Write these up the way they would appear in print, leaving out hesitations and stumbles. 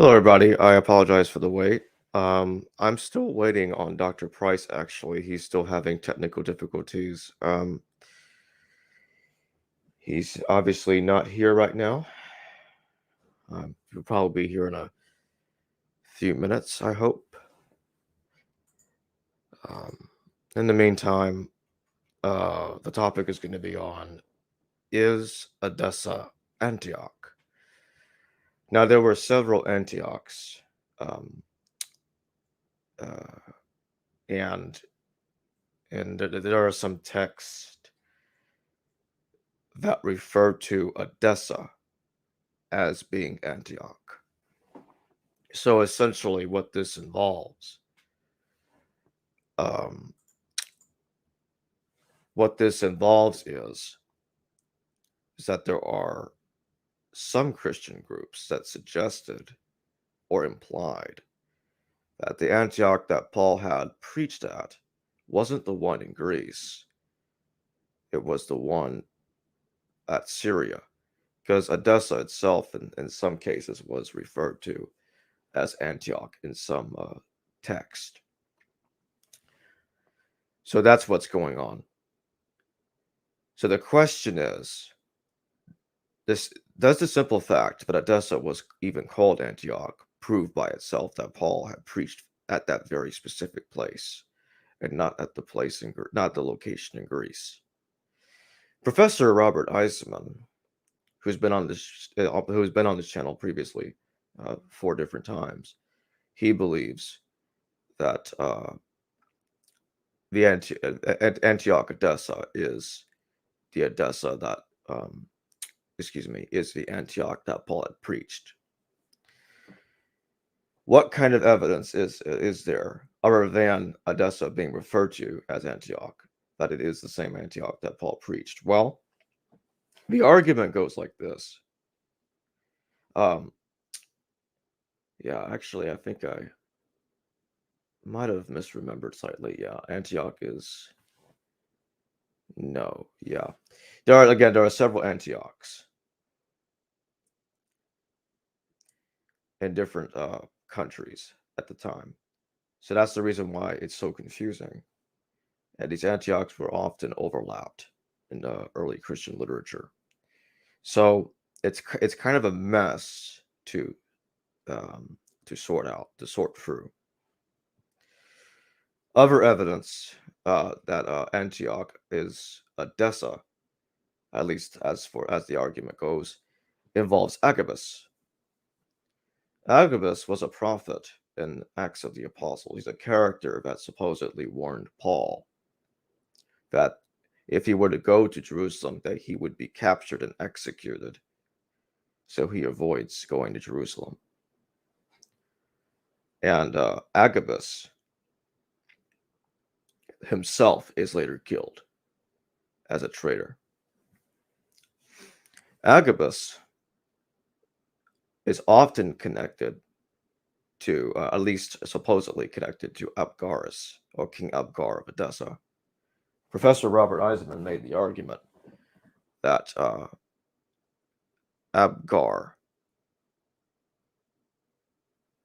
Hello, everybody. I apologize for the wait. I'm still waiting on Dr. Price, actually. He's still having technical difficulties. He's obviously not here right now. He'll probably be here in a few minutes, I hope. In the meantime, the topic is going to be on, is Edessa Antioch? Now, there were several Antiochs, um, uh, and there are some texts that refer to Edessa as being Antioch. So essentially, what this involves, um, is that there are some Christian groups that suggested or implied that the Antioch that Paul had preached at wasn't the one in Greece; it was the one at Syria, because Edessa itself, in some cases, was referred to as Antioch in some text. So that's what's going on. So the question is, does the simple fact that Edessa was even called Antioch prove by itself that Paul had preached at that very specific place and not at not the location in Greece? Professor Robert Eisenman, who's been on this channel previously 4 different times, he believes that the Antioch Edessa is the Edessa that is the Antioch that Paul had preached. What kind of evidence is there other than Edessa being referred to as Antioch that it is the same Antioch that Paul preached? Well, the argument goes like this. Yeah, actually, I think I might have misremembered slightly. Yeah, Antioch is no. Yeah, there are several Antiochs in different countries at the time. So that's the reason why it's so confusing. And these Antiochs were often overlapped in the early Christian literature. So it's kind of a mess to sort through. Other evidence that Antioch is Edessa, at least as the argument goes, involves Agabus. Agabus was a prophet in Acts of the Apostles. He's a character that supposedly warned Paul that if he were to go to Jerusalem, that he would be captured and executed. So he avoids going to Jerusalem. And Agabus himself is later killed as a traitor. Agabus is often connected to, at least supposedly connected to Abgarus, or King Avgar of Edessa. Professor Robert Eisenman made the argument that Avgar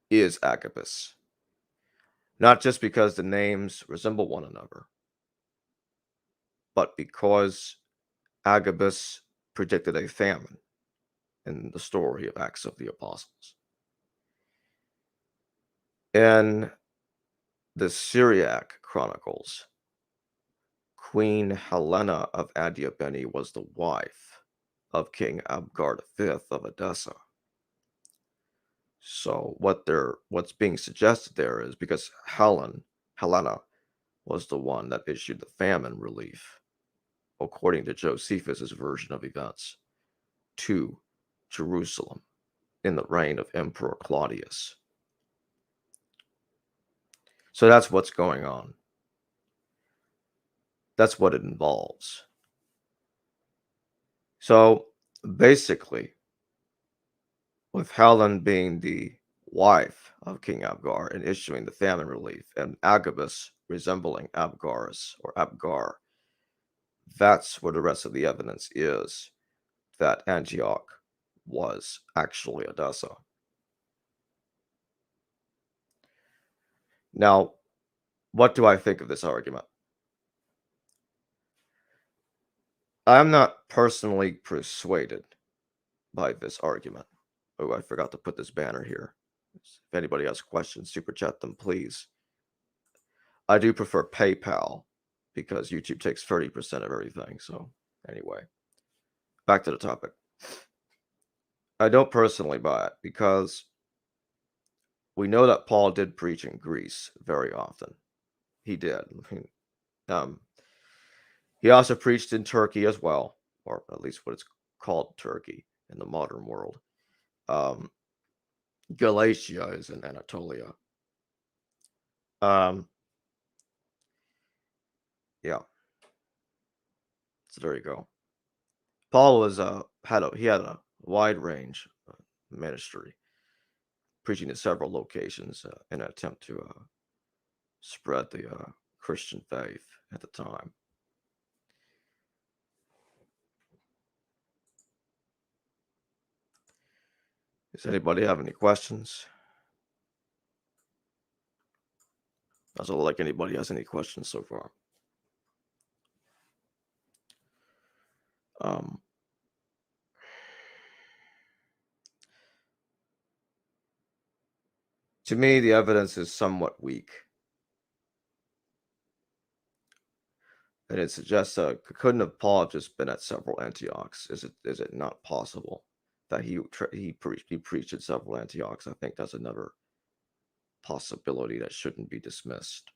is Agabus, not just because the names resemble one another, but because Agabus predicted a famine in the story of Acts of the Apostles. In the Syriac Chronicles, Queen Helena of Adiabene was the wife of King Abgar V of Edessa. So what's being suggested there is because Helena was the one that issued the famine relief, according to Josephus's version of events, to Jerusalem in the reign of Emperor Claudius. So that's what's going on. That's what it involves. So basically, with Helen being the wife of King Abgar and issuing the famine relief, and Agabus resembling Abgarus or Abgar, that's where the rest of the evidence is that Antioch was actually Edessa. Now, what do I think of this argument? I'm not personally persuaded by this argument. Oh, I forgot to put this banner here. If anybody has questions, super chat them, please. I do prefer PayPal because YouTube takes 30% of everything. So, anyway, back to the topic. I don't personally buy it because we know that Paul did preach in Greece very often. He did. Um, he also preached in Turkey as well, or at least what it's called Turkey in the modern world. Galatia is in Anatolia. Yeah. So there you go. Paul was had a wide range ministry, preaching in several locations in an attempt to spread the Christian faith at the time. Does anybody have any questions? Doesn't look like anybody has any questions so far. To me, the evidence is somewhat weak. And it suggests couldn't have Paul just been at several Antiochs? Is it not possible that he preached at several Antiochs? I think that's another possibility that shouldn't be dismissed.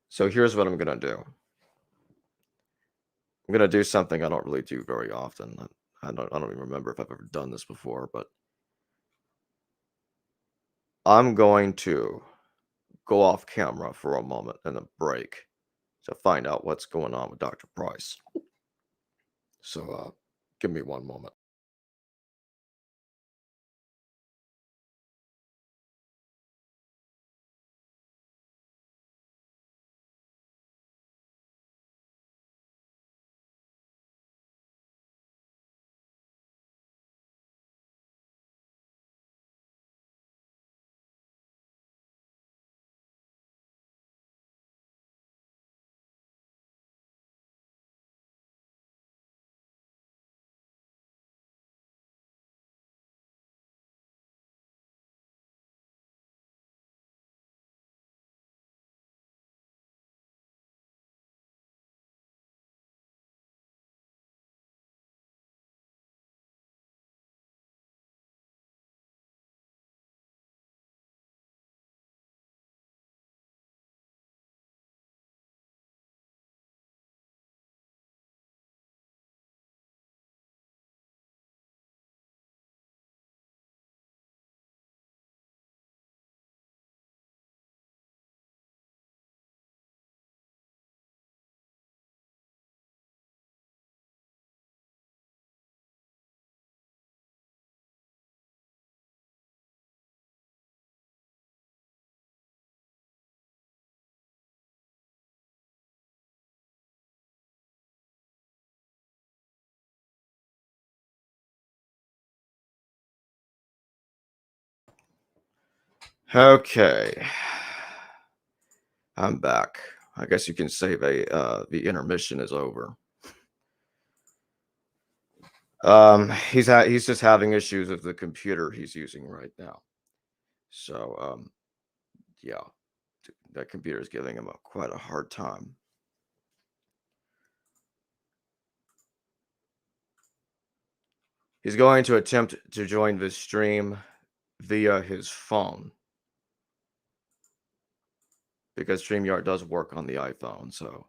So here's what I'm gonna do. I'm gonna do something I don't really do very often. I don't even remember if I've ever done this before, but I'm going to go off camera for a moment and a break to find out what's going on with Dr. Price. So give me one moment. Okay, I'm back. I guess you can say the intermission is over. He's just having issues with the computer he's using right now. So yeah, that computer is giving him quite a hard time. He's going to attempt to join this stream via his phone because StreamYard does work on the iPhone, so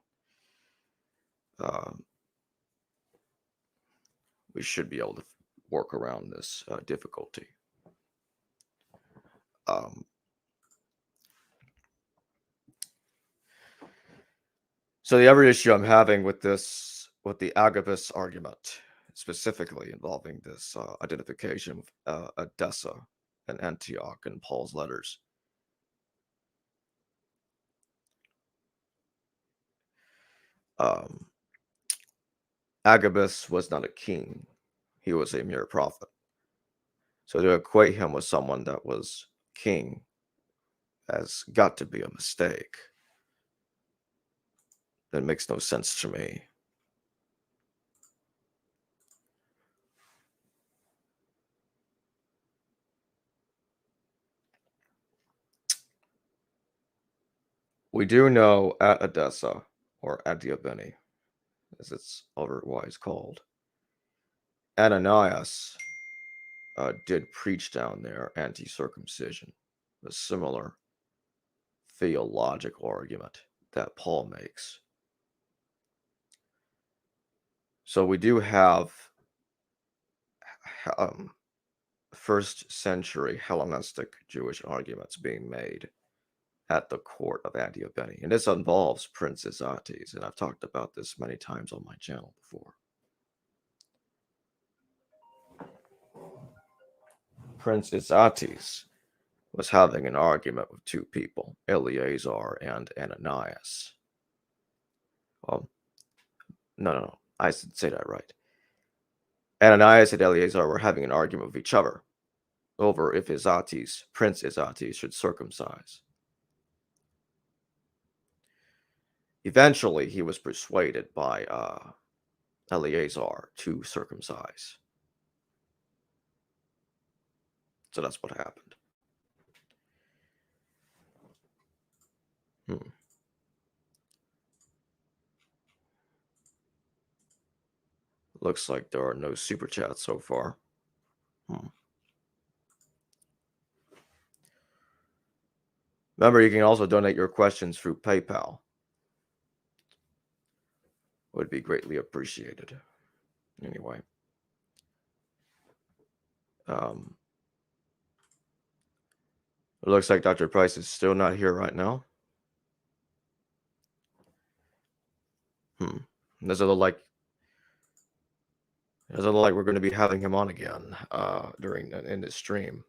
we should be able to work around this difficulty. So the other issue I'm having with the Agabus argument, specifically involving this identification of Edessa and Antioch in Paul's letters. Agabus was not a king. He was a mere prophet. So to equate him with someone that was king has got to be a mistake. That makes no sense to me. We do know at Edessa, or Antioch, as it's otherwise called, Ananias did preach down there anti-circumcision, a similar theological argument that Paul makes. So we do have first century Hellenistic Jewish arguments being made at the court of Antioch, and this involves Prince Isates, and I've talked about this many times on my channel before. Prince Isates was having an argument with two people, Eleazar and Ananias. No, I should say that right. Ananias and Eleazar were having an argument with each other over if Prince Isates, should circumcise. Eventually, he was persuaded by Eleazar to circumcise. So that's what happened. Looks like there are no super chats so far. Remember, you can also donate your questions through PayPal. Would be greatly appreciated. Anyway. It looks like Dr. Price is still not here right now. Doesn't look like we're going to be having him on again in this stream.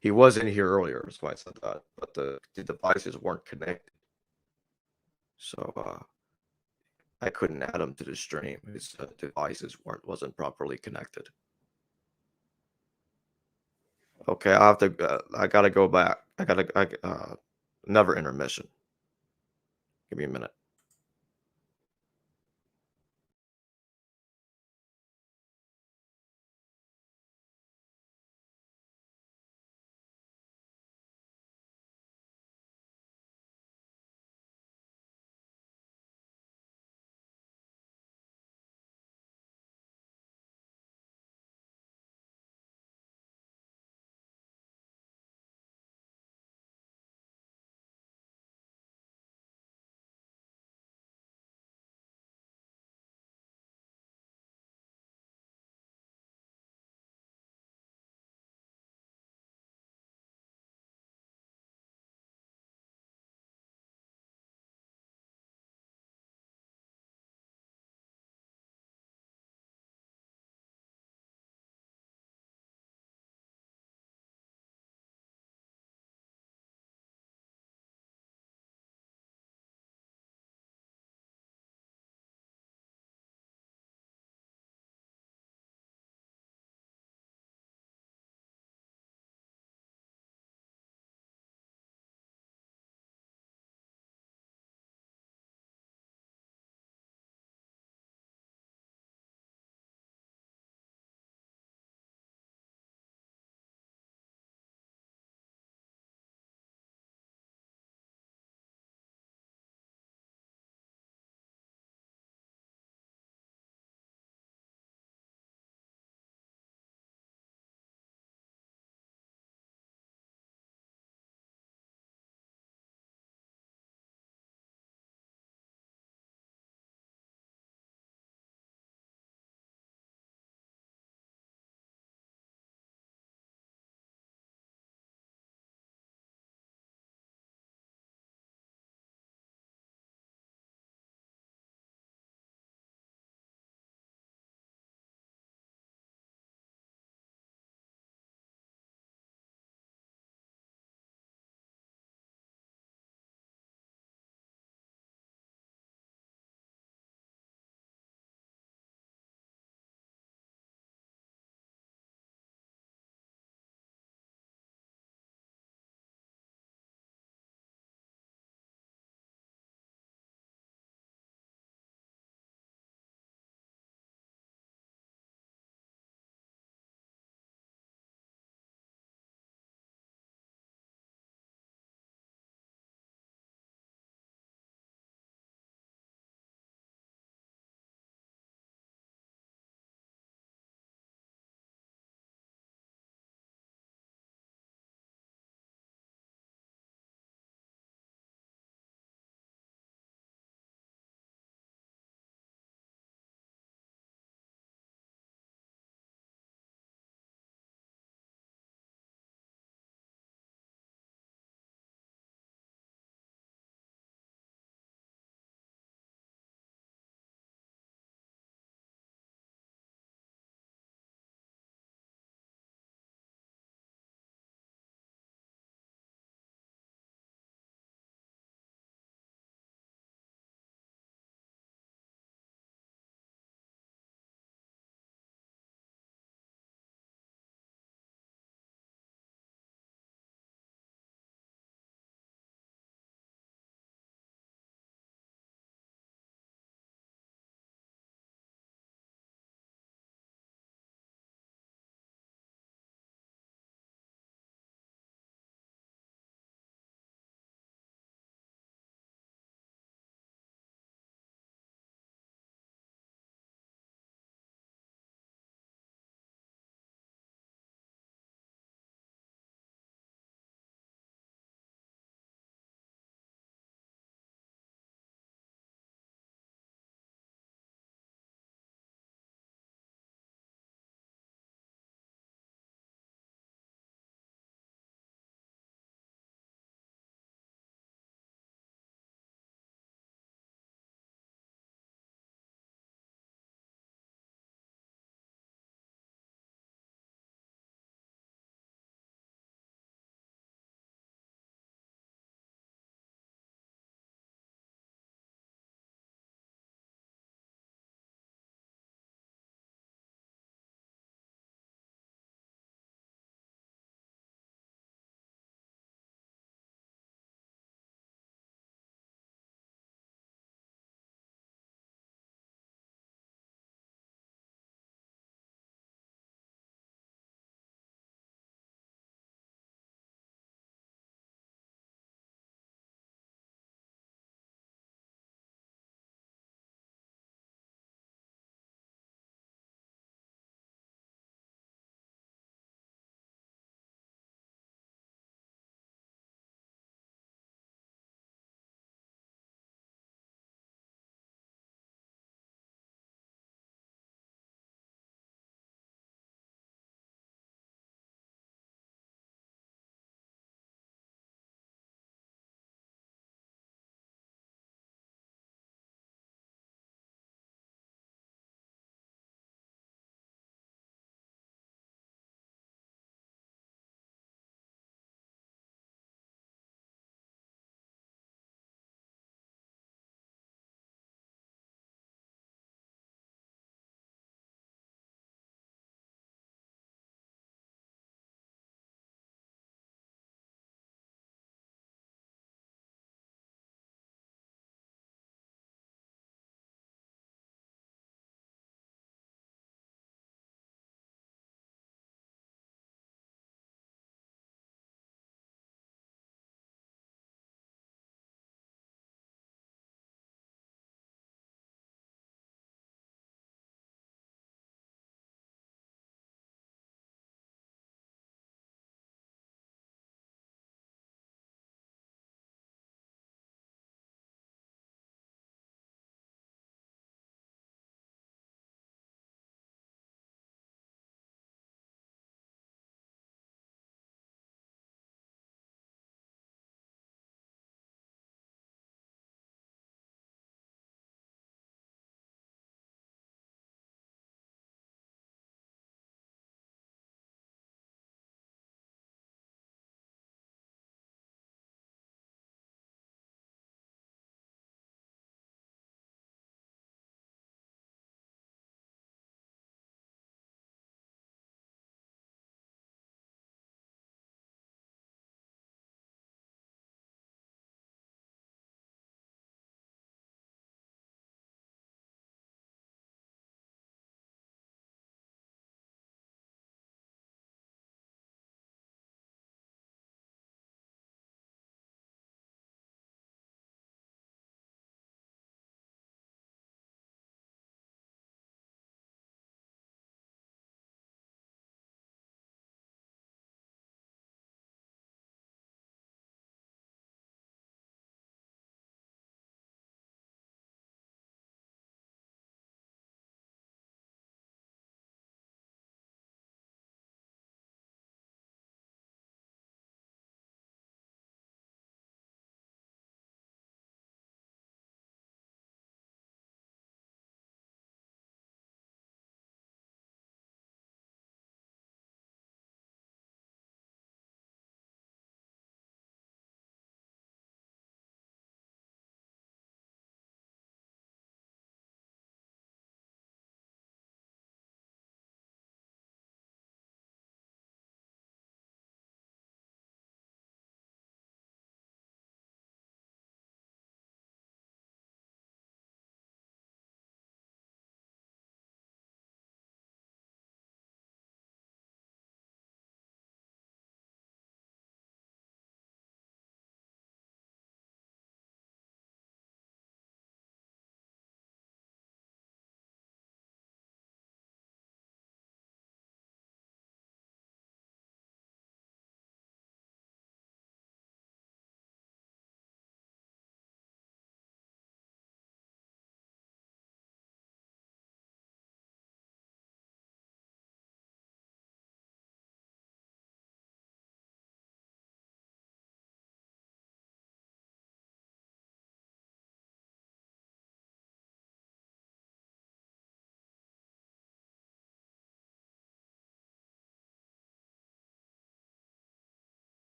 He was in here earlier, so I said that, but the devices weren't connected, so I couldn't add him to the stream. His devices wasn't properly connected. Okay, I have to. I gotta go back. Another intermission. Give me a minute.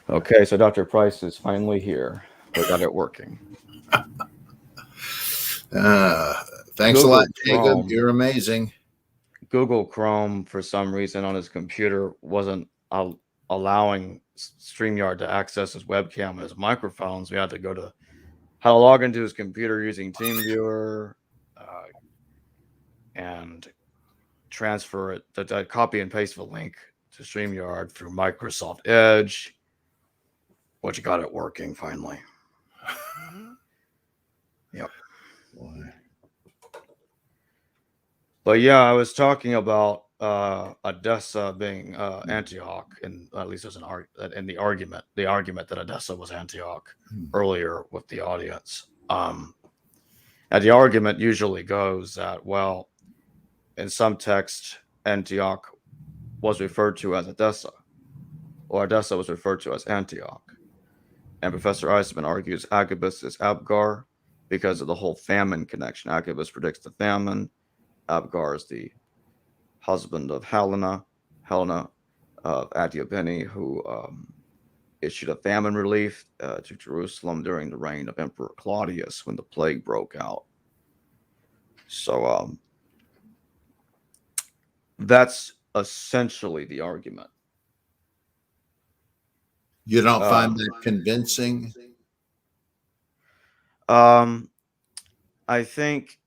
Okay, so Dr. Price is finally here. We got it working. Thanks a lot, Jacob. You're amazing. Google Chrome, for some reason on his computer, wasn't allowing StreamYard to access his webcam and his microphones. We had to go to how to log into his computer using TeamViewer and transfer it, to copy and paste the link to StreamYard through Microsoft Edge, which got it working finally. Yep. Boy. But yeah, I was talking about Edessa being Antioch, and at least there's in the argument that Edessa was Antioch earlier with the audience. And the argument usually goes that, well, in some text, Antioch was referred to as Edessa, or Edessa was referred to as Antioch. And Professor Eisman argues Agabus is Avgar because of the whole famine connection. Agabus predicts the famine. Avgar is the husband of Helena of Adiabene, who issued a famine relief to Jerusalem during the reign of Emperor Claudius when the plague broke out. So that's essentially the argument. You don't find that convincing? I think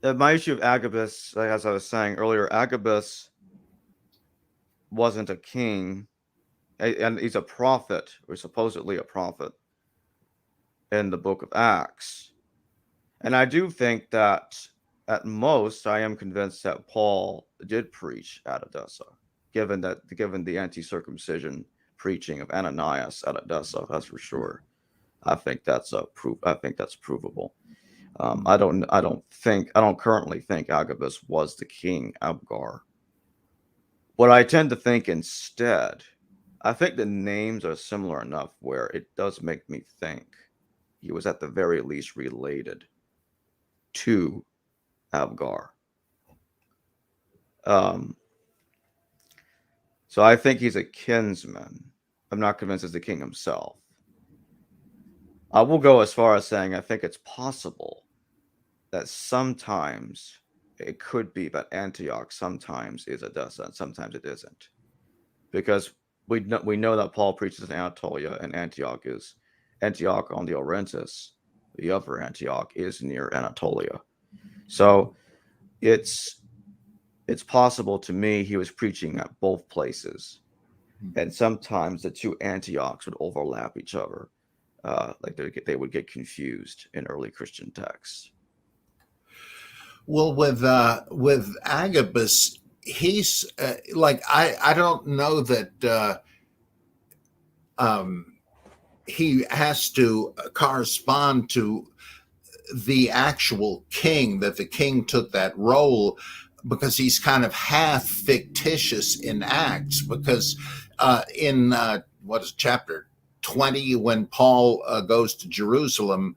my issue of Agabus, as I was saying earlier, Agabus wasn't a king, and he's a prophet, or supposedly a prophet, in the book of Acts. And I do think that at most, I am convinced that Paul did preach at Edessa, given the anti-circumcision preaching of Ananias at Edessa. That's for sure. I think that's provable. I don't currently think Agabus was the king Avgar. What I tend to think instead, I think the names are similar enough where it does make me think he was at the very least related to Avgar. So I think he's a kinsman. I'm not convinced he's the king himself. I will go as far as saying I think it's possible that sometimes it could be that Antioch sometimes is Edessa and sometimes it isn't, because we know that Paul preaches in Anatolia, and Antioch on the Orontes. The other Antioch is near Anatolia, so it's possible to me he was preaching at both places, and sometimes the two Antiochs would overlap each other, like they would get confused in early Christian texts. Well, with Agabus, he's like I don't know that he has to correspond to the actual king, that the king took that role, because he's kind of half fictitious in Acts, because in what is chapter 20, when Paul goes to Jerusalem,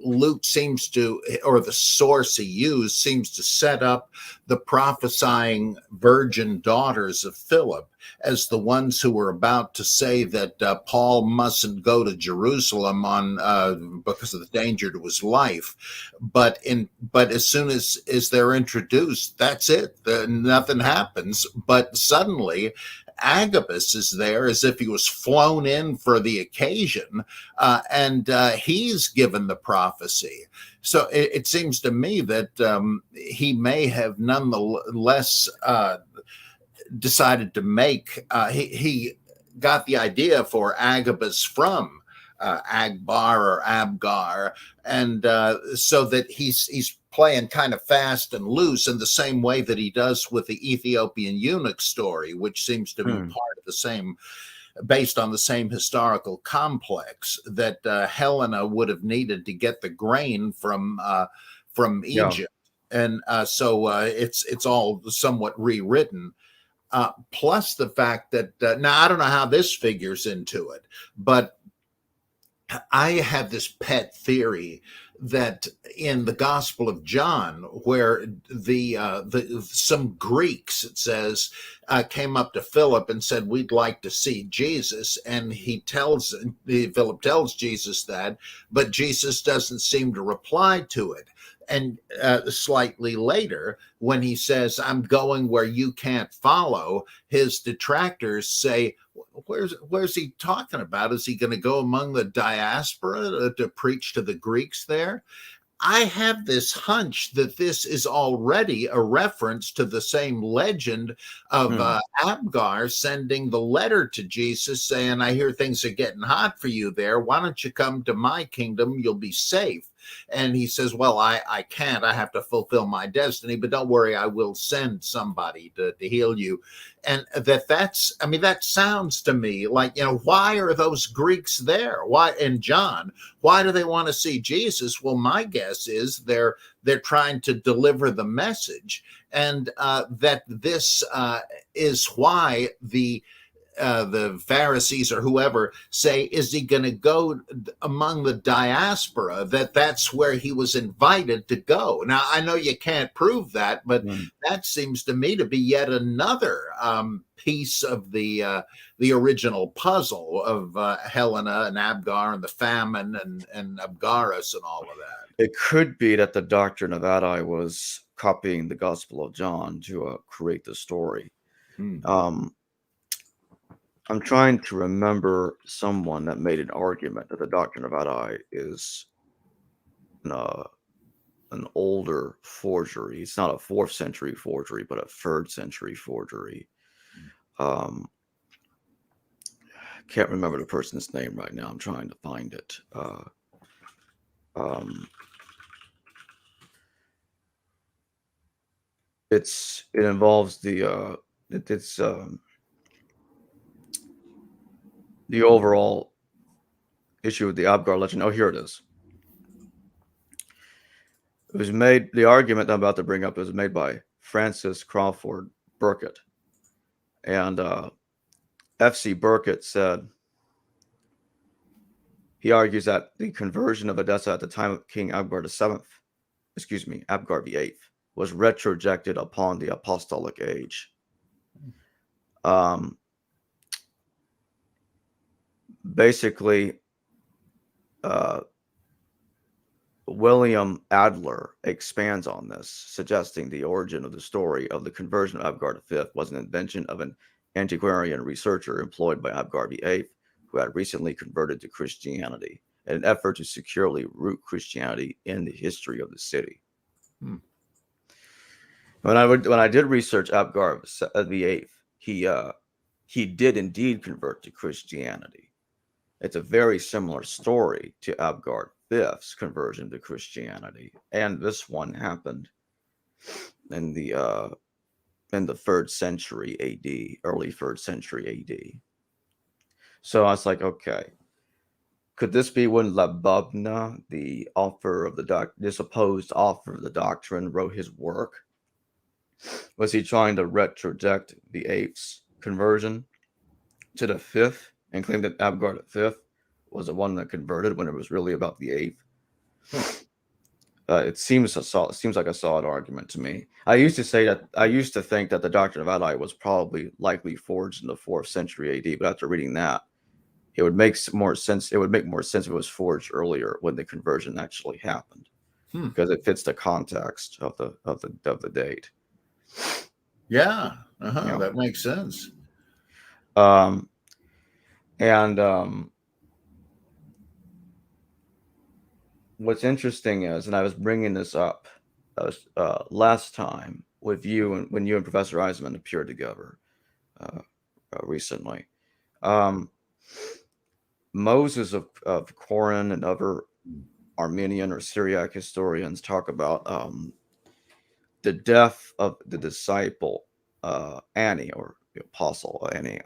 Luke seems to, or the source he used, seems to set up the prophesying virgin daughters of Philip as the ones who were about to say that Paul mustn't go to Jerusalem because of the danger to his life. But as soon as they're introduced, that's it. Nothing happens. But suddenly Agabus is there as if he was flown in for the occasion, and he's given the prophecy. So it seems to me that he may have nonetheless decided to make, he got the idea for Agabus from Agbar or Abgar, and so that he's playing kind of fast and loose in the same way that he does with the Ethiopian eunuch story, which seems to be part of the same, based on the same historical complex that Helena would have needed to get the grain from Egypt, and so it's all somewhat rewritten. Plus the fact that now I don't know how this figures into it, but I have this pet theory that in the Gospel of John, where some Greeks, it says, came up to Philip and said, "We'd like to see Jesus," and Philip tells Jesus that, but Jesus doesn't seem to reply to it. And slightly later, when he says, "I'm going where you can't follow," his detractors say, where's he talking about? Is he going to go among the diaspora to preach to the Greeks there? I have this hunch that this is already a reference to the same legend of Avgar sending the letter to Jesus saying, "I hear things are getting hot for you there. Why don't you come to my kingdom? You'll be safe." And he says, "Well, I can't. I have to fulfill my destiny, but don't worry, I will send somebody to heal you." And that sounds to me like, why are those Greeks there? Why, and John, why do they want to see Jesus? Well, my guess is they're trying to deliver the message, and that this is why the Pharisees or whoever say, "Is he going to go among the diaspora?" That's where he was invited to go. Now, I know you can't prove that, but that seems to me to be yet another piece of the original puzzle of Helena and Avgar and the famine and Abgarus and all of that. It could be that the doctrine of Addai was copying the Gospel of John to create the story. I'm trying to remember someone that made an argument that the doctrine of Addai is an older forgery. It's not a 4th century forgery, but a 3rd century forgery. Can't remember the person's name right now. I'm trying to find it. It involves the overall issue with the Avgar legend. Oh, here it is. It was made, the argument I'm about to bring up was made by Francis Crawford Burkitt. And F.C. Burkitt said, he argues that the conversion of Edessa at the time of King Avgar VIII, was retrojected upon the apostolic age. Basically, William Adler expands on this, suggesting the origin of the story of the conversion of Avgar V was an invention of an antiquarian researcher employed by Avgar VIII, who had recently converted to Christianity, in an effort to securely root Christianity in the history of the city. When I did research Avgar VIII, he did indeed convert to Christianity. It's a very similar story to Avgar V's conversion to Christianity, and this one happened in the 3rd century AD, early 3rd century AD. So I was like, okay, could this be when Labubna, the author of the supposed author of the doctrine, wrote his work? Was he trying to retroject the 8th's conversion to the 5th and claim that Avgar V was the one that converted when it was really about the 8th? It seems like a solid argument to me. I used to think that the doctrine of Addai was likely forged in the 4th century AD, but after reading that, it would make more sense. It would make more sense if it was forged earlier when the conversion actually happened, because it fits the context of the date. Yeah, that makes sense. What's interesting is, and I was bringing this up last time with you, and when you and Professor Eisman appeared together recently. Moses of Corinth and other Armenian or Syriac historians talk about the death of the disciple Annie, or the apostle Annie,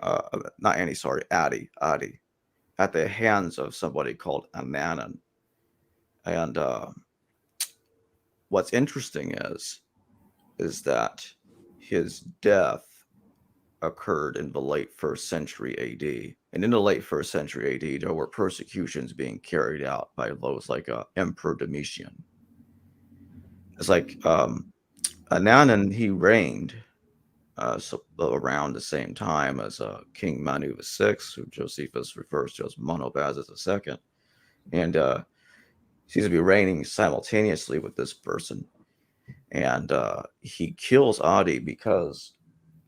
not Annie, sorry, Addie, at the hands of somebody called Hanan. And what's interesting is that his death occurred in the late 1st century AD. And in the late 1st century AD, there were persecutions being carried out by those like Emperor Domitian. It's like Hanan, he reigned around the same time as King Manu VI, who Josephus refers to as Monobazes II. And he seems to be reigning simultaneously with this person. And he kills Adi because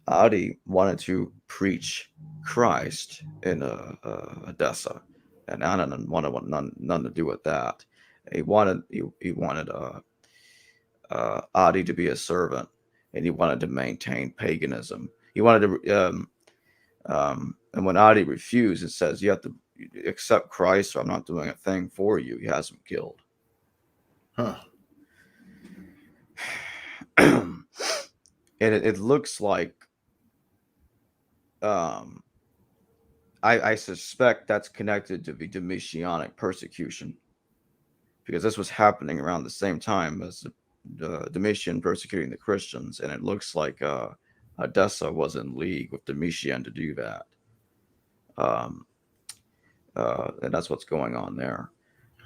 Adi wanted to preach Christ in Edessa, and Hanan wanted none to do with that. He wanted Adi to be a servant, and he wanted to maintain paganism. He wanted to, and when Adi refused, it says you have to accept Christ, or I'm not doing a thing for you. He has him killed. Huh. And it looks like I suspect that's connected to the Domitianic persecution, because this was happening around the same time as Domitian persecuting the Christians, and it looks like Edessa was in league with Domitian to do that. And that's what's going on there.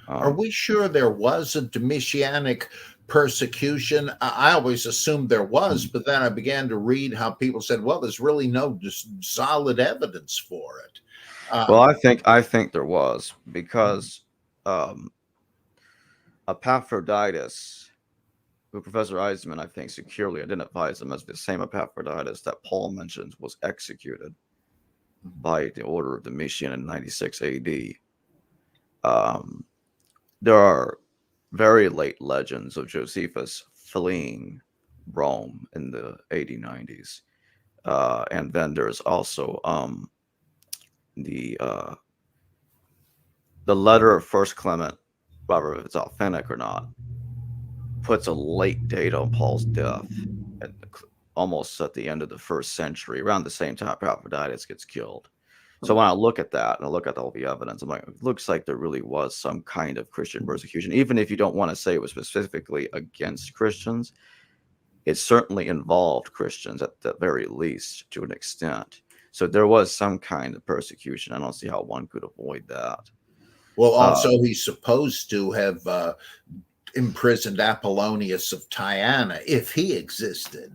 Are we sure there was a Domitianic persecution? I always assumed there was, but then I began to read how people said, well, there's really no solid evidence for it. Well, I think there was, because Epaphroditus, who Professor Eisman, I think, securely identifies him as the same Epaphroditus that Paul mentions was executed by the order of Domitian in 96 AD. There are very late legends of Josephus fleeing Rome in the AD 90s. And then there's also the letter of First Clement, whether it's authentic or not, puts a late date on Paul's death, almost at the end of the 1st century, around the same time Epaphroditus gets killed. So when I look at that and I look at all the evidence, I'm like, it looks like there really was some kind of Christian persecution. Even if you don't want to say it was specifically against Christians, it certainly involved Christians at the very least to an extent. So there was some kind of persecution. I don't see how one could avoid that. Well, also, he's supposed to have imprisoned Apollonius of Tyana, if he existed.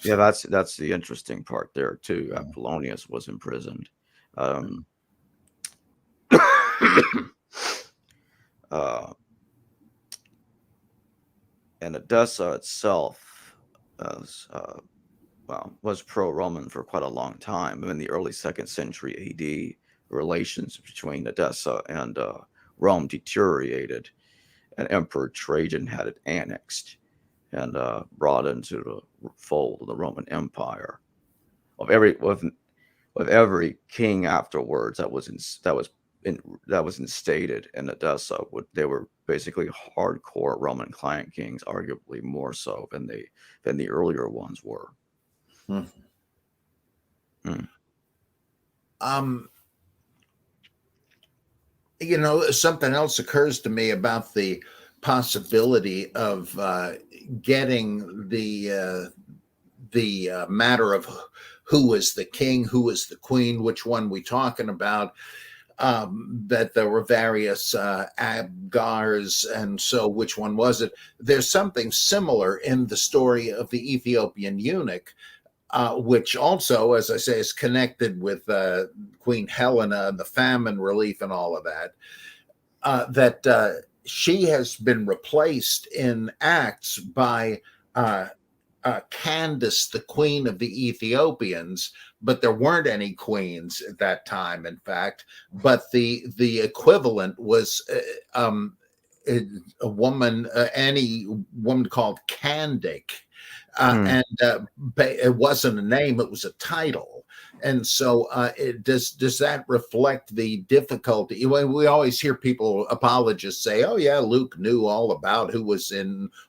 Yeah, that's the interesting part there too. Apollonius was imprisoned. And Edessa itself was pro-Roman for quite a long time. In the early 2nd century AD, relations between Edessa and Rome deteriorated, and Emperor Trajan had it annexed and brought into the fold of the Roman Empire. With every king afterwards that was instated in Edessa, they were basically hardcore Roman client kings, arguably more so than the earlier ones were. Something else occurs to me about the possibility of getting the matter of who was the king, who was the queen, which one we talking about, that there were various Avgars, and so which one was it? There's something similar in the story of the Ethiopian eunuch, which also, as I say, is connected with Queen Helena and the famine relief and all of that, that she has been replaced in Acts by Candace, the queen of the Ethiopians, but there weren't any queens at that time, in fact. But the equivalent was a woman, any woman called Candic. And it wasn't a name, it was a title. And so does that reflect the difficulty? We always hear people, apologists, say, oh yeah, Luke knew all about who was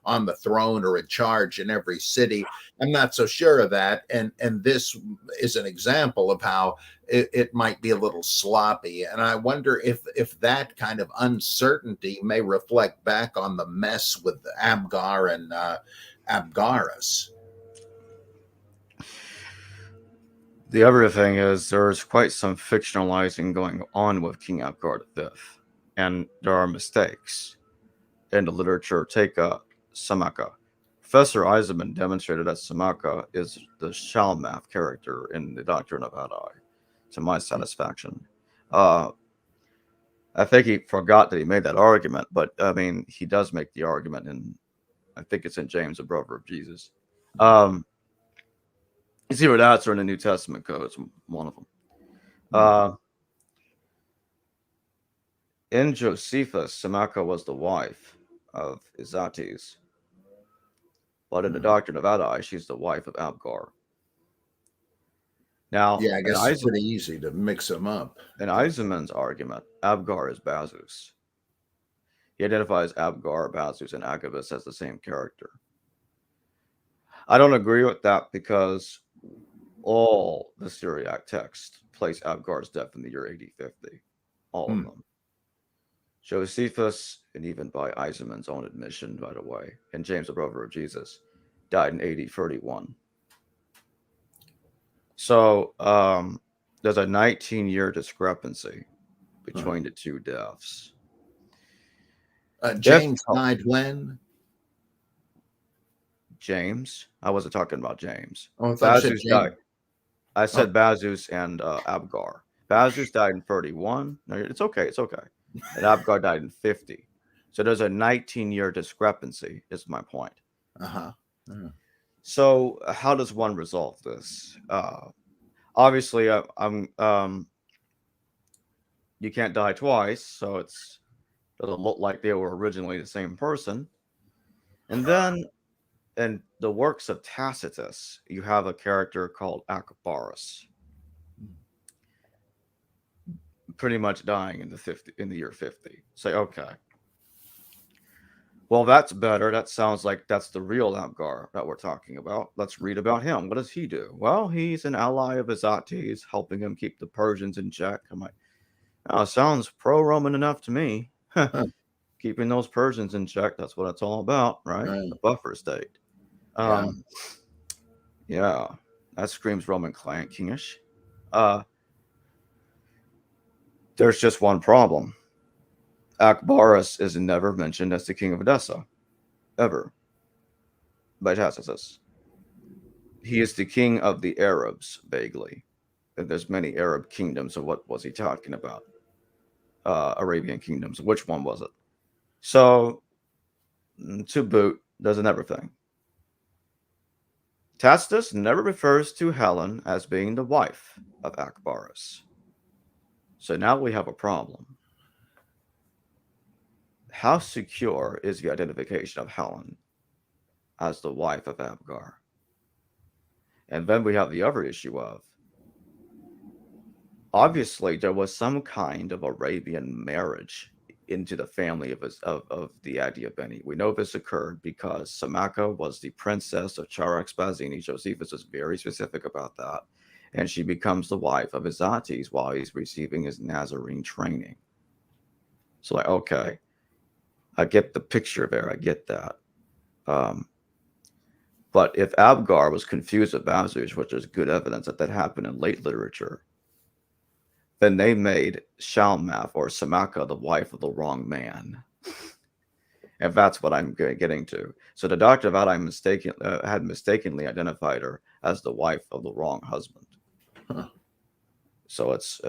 on the throne or in charge in every city. I'm not so sure of that. And this is an example of how it might be a little sloppy. And I wonder if that kind of uncertainty may reflect back on the mess with Avgar and Abgarus. The other thing is there's quite some fictionalizing going on with King Avgar V, and there are mistakes in the literature. Take Samaka. Professor Eisenman demonstrated that Samaka is the Shalmath character in the Doctrine of Adai, to my satisfaction. I think he forgot that he made that argument, but I mean, he does make the argument, and I think it's in James, the brother of Jesus. It's either that or in the New Testament codes, one of them. In Josephus, Samaka was the wife of Izates, but in the Doctrine of Adai, she's the wife of Avgar. Now, Yeah, I guess it's pretty easy to mix them up. In Eisenman's argument, Avgar is Bazus. He identifies Avgar, Bazus, and Agabus as the same character. I don't agree with that because all the Syriac texts place Avgar's death in the year AD 50. All of them. Josephus, and even by Eisenman's own admission, by the way, and James, the brother of Jesus, died in AD 31. So there's a 19-year discrepancy between the two deaths. James died when? James? I wasn't talking about James. Oh, I thought you said James. Died. I said Bazus and Avgar. Bazus died in 31. No, it's okay. It's okay. And Avgar died in 50. So there's a 19-year discrepancy, is my point. So how does one resolve this? Obviously, you can't die twice, so it doesn't look like they were originally the same person. And then in the works of Tacitus, you have a character called Acabarus, pretty much dying in the year 50. Say, okay, well, that's better. That sounds like that's the real Avgar that we're talking about. Let's read about him. What does he do? Well, he's an ally of Izates, helping him keep the Persians in check. I'm like, oh, sounds pro-Roman enough to me. Keeping those Persians in check, that's what it's all about, right? The buffer state. Yeah, that screams Roman kingish. There's just one problem. Acabarus is never mentioned as the king of Edessa, ever, by Tacitus. He is the king of the Arabs, vaguely. There's many Arab kingdoms, so what was he talking about? Arabian kingdoms. Which one was it? So, to boot, there's another thing. Tacitus never refers to Helen as being the wife of Acabarus. So now we have a problem. How secure is the identification of Helen as the wife of Avgar? And then we have the other issue of, obviously, there was some kind of Arabian marriage into the family of the Adiabeni. We know this occurred because Samaka was the princess of Charax-Spasini. Josephus is very specific about that. And she becomes the wife of Izates while he's receiving his Nazarene training. So, like, okay, I get the picture there. I get that. But if Avgar was confused with Bazus, which there's good evidence that happened in late literature, then they made Shalmath or Samaka the wife of the wrong man. And that's what I'm getting to. So the Doctor of Adai had mistakenly identified her as the wife of the wrong husband. So it's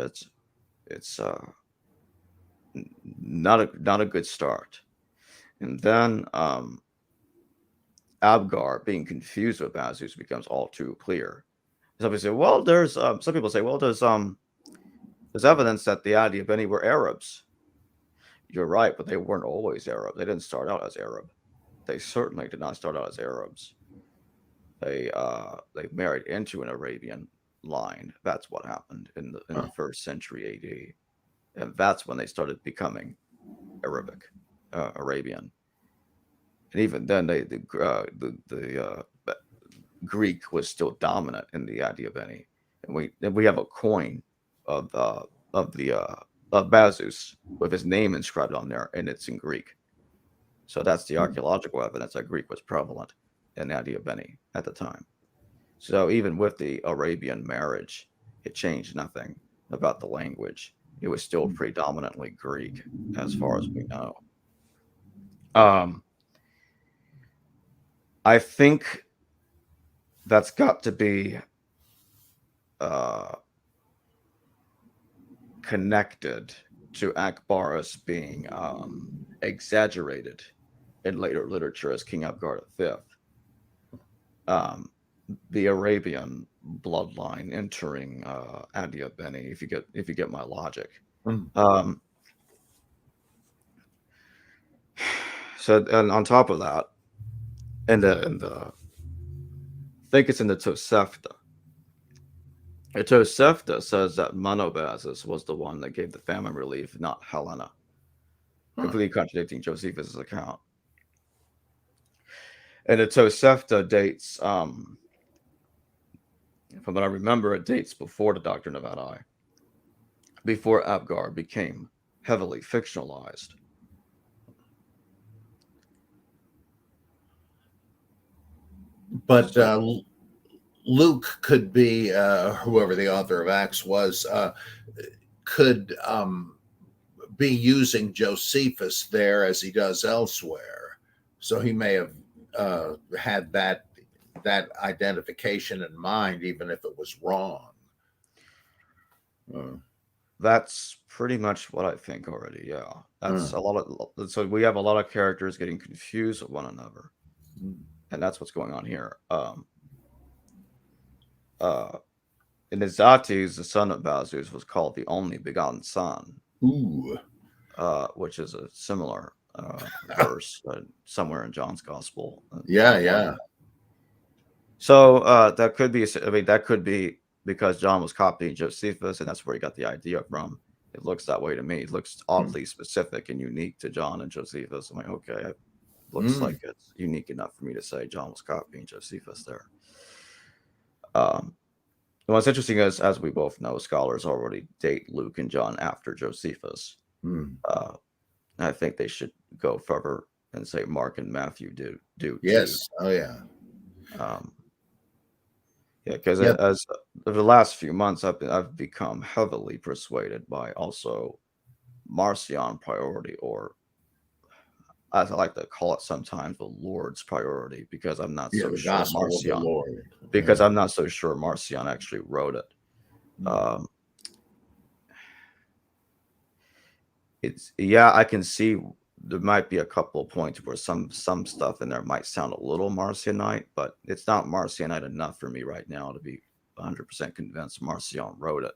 not a good start. And then Avgar being confused with Bazus becomes all too clear. Somebody say, well, there's some people say, well, there's evidence that the Adiabeni were Arabs. You're right, but they weren't always Arab. They didn't start out as Arab. They certainly did not start out as Arabs. They married into an Arabian line. That's what happened in the 1st century AD, and that's when they started becoming Arabian. And even then, the Greek was still dominant in the Adiabeni, and we have a coin of Bazus with his name inscribed on there, and it's in Greek. So that's the archaeological evidence that Greek was prevalent in Adiabeni at the time. So even with the Arabian marriage, it changed nothing about the language. It was still predominantly Greek, as far as we know. I think that's got to be connected to Akbarus being exaggerated in later literature as King Avgar V. The Arabian bloodline entering Adia Beni, if you get my logic. So, and on top of that, and I think it's in the Tosefta. The Tosefta says that Monobasis was the one that gave the famine relief, not Helena, completely contradicting Josephus' account. And the Tosefta dates, from what I remember, it dates before the Doctrine of Adi, before Avgar became heavily fictionalized. But Luke could be, whoever the author of Acts was, could be using Josephus there as he does elsewhere. So he may have had that identification in mind, even if it was wrong. That's pretty much what I think already. Yeah, that's a lot of. So we have a lot of characters getting confused with one another, and that's what's going on here. In Izates, the son of Bazus was called the only begotten son. Ooh. Which is a similar verse somewhere in John's Gospel. Yeah. So that could be. I mean, that could be because John was copying Josephus, and that's where he got the idea from. It looks that way to me. It looks oddly specific and unique to John and Josephus. I'm like, okay, it looks like it's unique enough for me to say John was copying Josephus there. What's interesting is, as we both know, scholars already date Luke and John after Josephus. I think they should go further and say Mark and Matthew do yes. too. Oh yeah. Because as over the last few months, I've become heavily persuaded by also Marcion priority, or as I like to call it sometimes, the Lord's priority, because I'm not so sure Marcion. Because I'm not so sure Marcion actually wrote it. I can see there might be a couple of points where some stuff in there might sound a little Marcionite, but it's not Marcionite enough for me right now to be 100% convinced Marcion wrote it.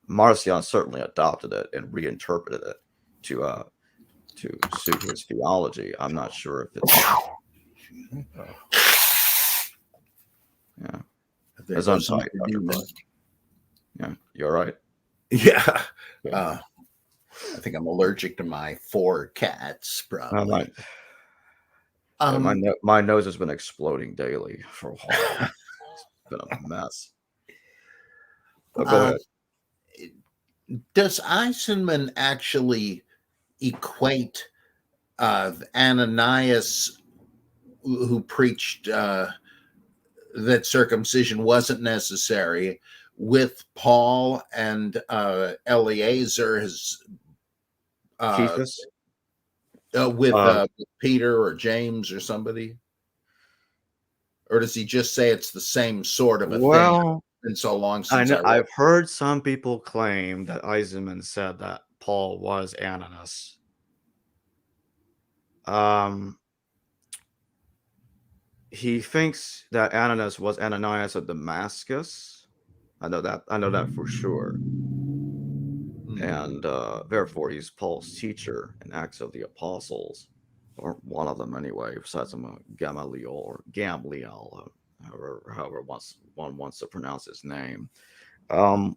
Marcion certainly adopted it and reinterpreted it to suit his theology. I'm not sure if it's as untitled. Yeah, you're right. Yeah. I think I'm allergic to my 4 cats, probably. My nose has been exploding daily for a while. It's been a mess. Go ahead. Does Eisenman actually equate Ananias, who preached that circumcision wasn't necessary, with Paul and Eleazar, his with Peter or James or somebody? Or does he just say it's the same sort of a thing? It's been so long since I've heard some people claim that Eisenman said that Paul was Ananias. He thinks that Ananias was Ananias of Damascus. I know that for sure. And therefore he's Paul's teacher in Acts of the Apostles, or one of them anyway, besides Gamaliel or Gamliel, however one wants to pronounce his name. I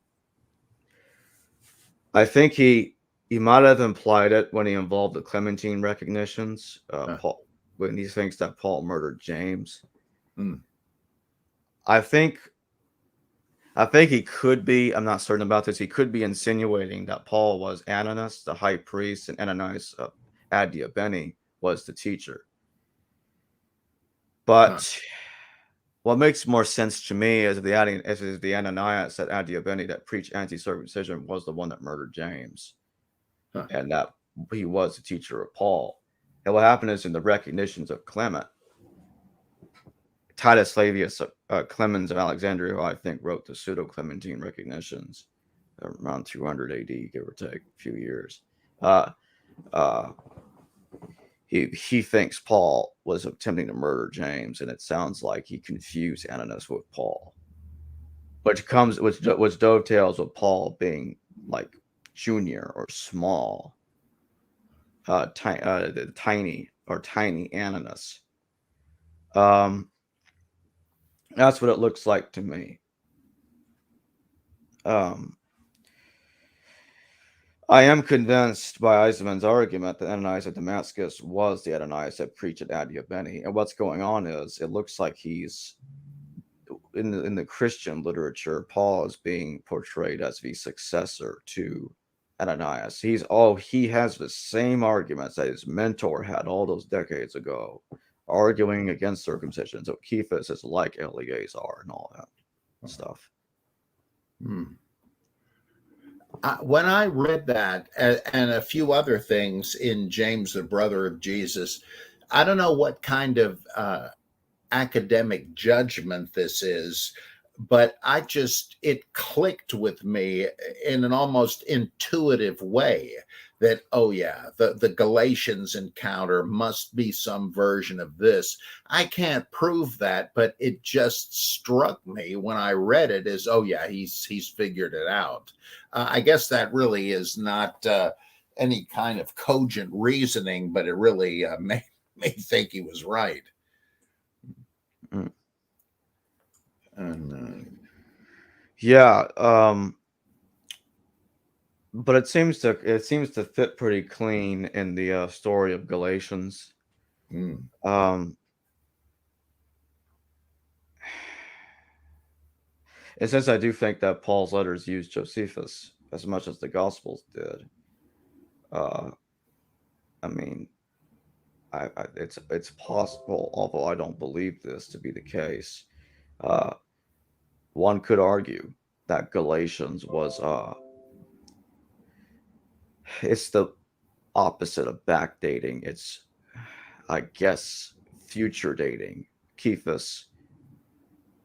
think he might have implied it when he involved the Clementine recognitions. Paul, when he thinks that Paul murdered James. I think he could be, I'm not certain about this, he could be insinuating that Paul was Ananias, the high priest, and Ananias of Adia Beni was the teacher. But what makes more sense to me is the Ananias at Antioch that preached anti-circumcision was the one that murdered James, and that he was the teacher of Paul. And what happened is in the recognitions of Clement, Titus Flavius Clemens of Alexandria, who I think wrote the Pseudo-Clementine recognitions around 200 AD, give or take a few years. He thinks Paul was attempting to murder James, and it sounds like he confused Ananias with Paul, which dovetails with Paul being like junior or small, tiny Ananias. That's what it looks like to me. I am convinced by Eisenman's argument that Ananias at Damascus was the Ananias that preached at Antioch. And what's going on is it looks like he's in the Christian literature, Paul is being portrayed as the successor to Ananias. He has the same arguments that his mentor had all those decades ago, arguing against circumcision. So Cephas is like Eleazar and all that stuff. When I read that and a few other things in James, the brother of Jesus, I don't know what kind of academic judgment this is, but it clicked with me in an almost intuitive way that, oh yeah, the Galatians encounter must be some version of this. I can't prove that, but it just struck me when I read it as, oh yeah, he's figured it out. I guess that really is not any kind of cogent reasoning, but it really made me think he was right. Mm. And, yeah, but it seems to fit pretty clean in the story of Galatians. And since I do think that Paul's letters used Josephus as much as the Gospels did, I mean, it's possible, although I don't believe this to be the case. One could argue that Galatians was it's the opposite of backdating. It's, I guess, future dating. Cephas,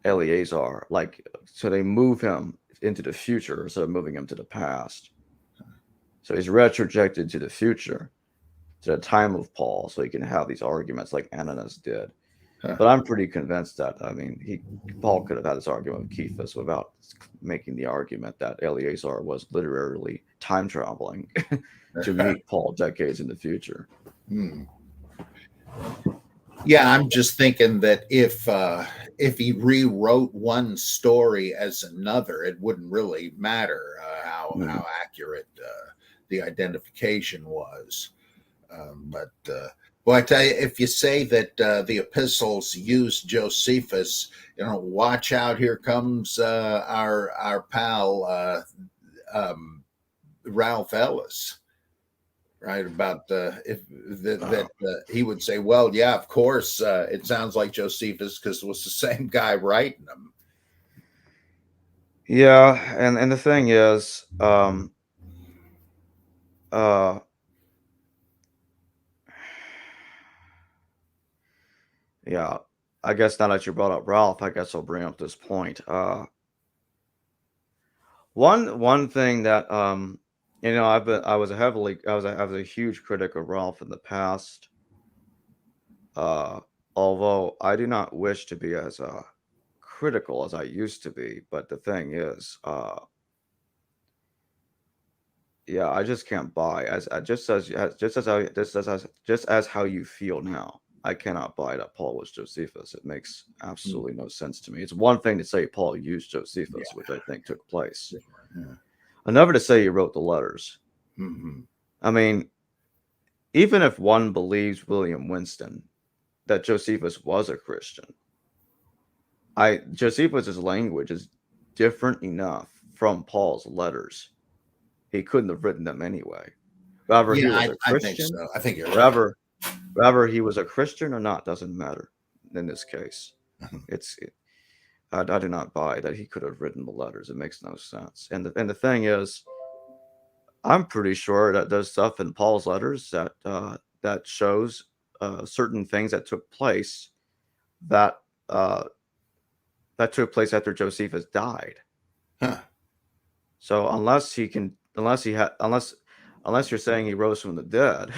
Eleazar, so they move him into the future instead of moving him to the past. So he's retrojected to the future, to the time of Paul, so he can have these arguments like Ananias did. But I'm pretty convinced that, Paul could have had this argument with Cephas without making the argument that Eleazar was literally time traveling to meet Paul decades in the future. Yeah, I'm just thinking that if he rewrote one story as another, it wouldn't really matter how accurate the identification was. Well, I tell you, if you say that the epistles use Josephus, watch out! Here comes our pal Ralph Ellis, right? About he would say, well, yeah, of course, it sounds like Josephus because it was the same guy writing them. Yeah, and the thing is, yeah, I guess now that you brought up Ralph, I guess I'll bring up this point. One thing that I was a huge critic of Ralph in the past. Although I do not wish to be as critical as I used to be, but the thing is, yeah, I just can't buy just as how you feel now. I cannot buy that Paul was Josephus. It makes absolutely no sense to me. It's one thing to say Paul used Josephus, which I think took place. Another to say he wrote the letters. I mean, even if one believes William Winston that Josephus was a Christian, Josephus's language is different enough from Paul's letters. He couldn't have written them anyway. Whether he was a Christian, I think so. I think you're right. Whether he was a Christian or not doesn't matter in this case. I do not buy that he could have written the letters. It makes no sense. And the thing is, I'm pretty sure that there's stuff in Paul's letters that shows certain things that took place that uh, that took place after Josephus died. Huh. So unless you're saying he rose from the dead,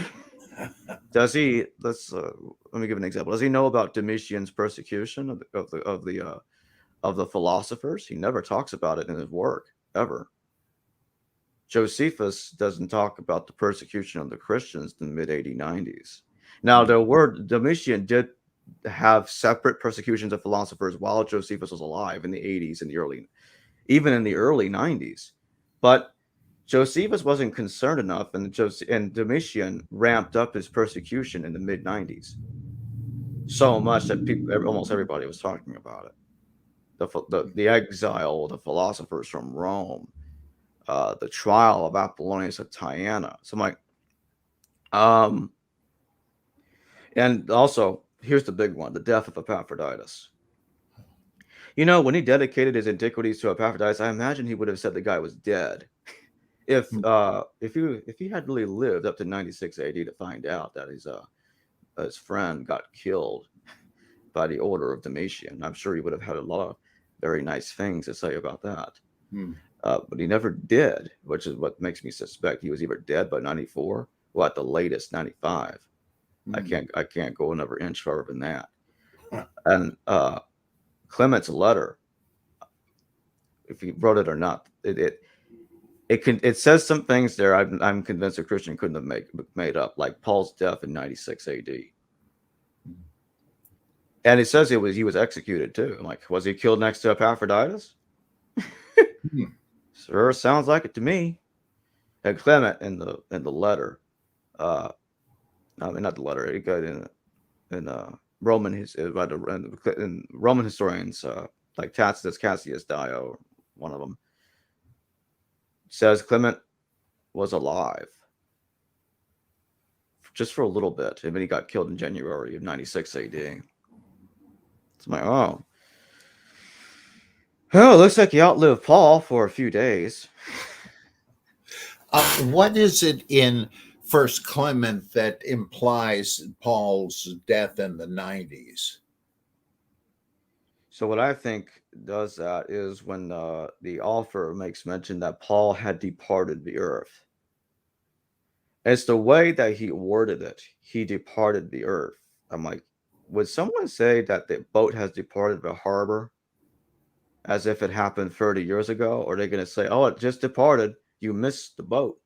does he? Let me give an example. Does he know about Domitian's persecution of the philosophers? He never talks about it in his work ever. Josephus doesn't talk about the persecution of the Christians in the mid 80s. Now, the word Domitian did have separate persecutions of philosophers while Josephus was alive in the 80s and even in the early 90s. But Josephus wasn't concerned enough, and Domitian ramped up his persecution in the mid 90s so much that almost everybody was talking about it. The exile of the philosophers from Rome, the trial of Apollonius of Tyana. So I'm like, and also here's the big one: the death of Epaphroditus. When he dedicated his antiquities to Epaphroditus, I imagine he would have said the guy was dead. If he had really lived up to 96 AD to find out that his friend got killed by the order of Domitian, I'm sure he would have had a lot of very nice things to say about that. But he never did, which is what makes me suspect he was either dead by 94 or at the latest 95. I can't go another inch further than that. And Clement's letter, if he wrote it or not, it says some things there. I'm convinced a Christian couldn't have made up, like Paul's death in 96 AD. And it says he was executed too. I'm like, was he killed next to Epaphroditus? Sure, sounds like it to me. And Clement in the letter, I mean not the letter. It got in Roman historians like Tacitus, Cassius Dio, one of them, says Clement was alive just for a little bit, and then he got killed in January of 96 AD. It's like, oh, it looks like he outlived Paul for a few days. What is it in First Clement that implies Paul's death in the 90s? So what I think does that is when the author makes mention that Paul had departed the earth. It's the way that he worded it. He departed the earth. I'm like, would someone say that the boat has departed the harbor as if it happened 30 years ago? Or are they going to say, oh, it just departed. You missed the boat.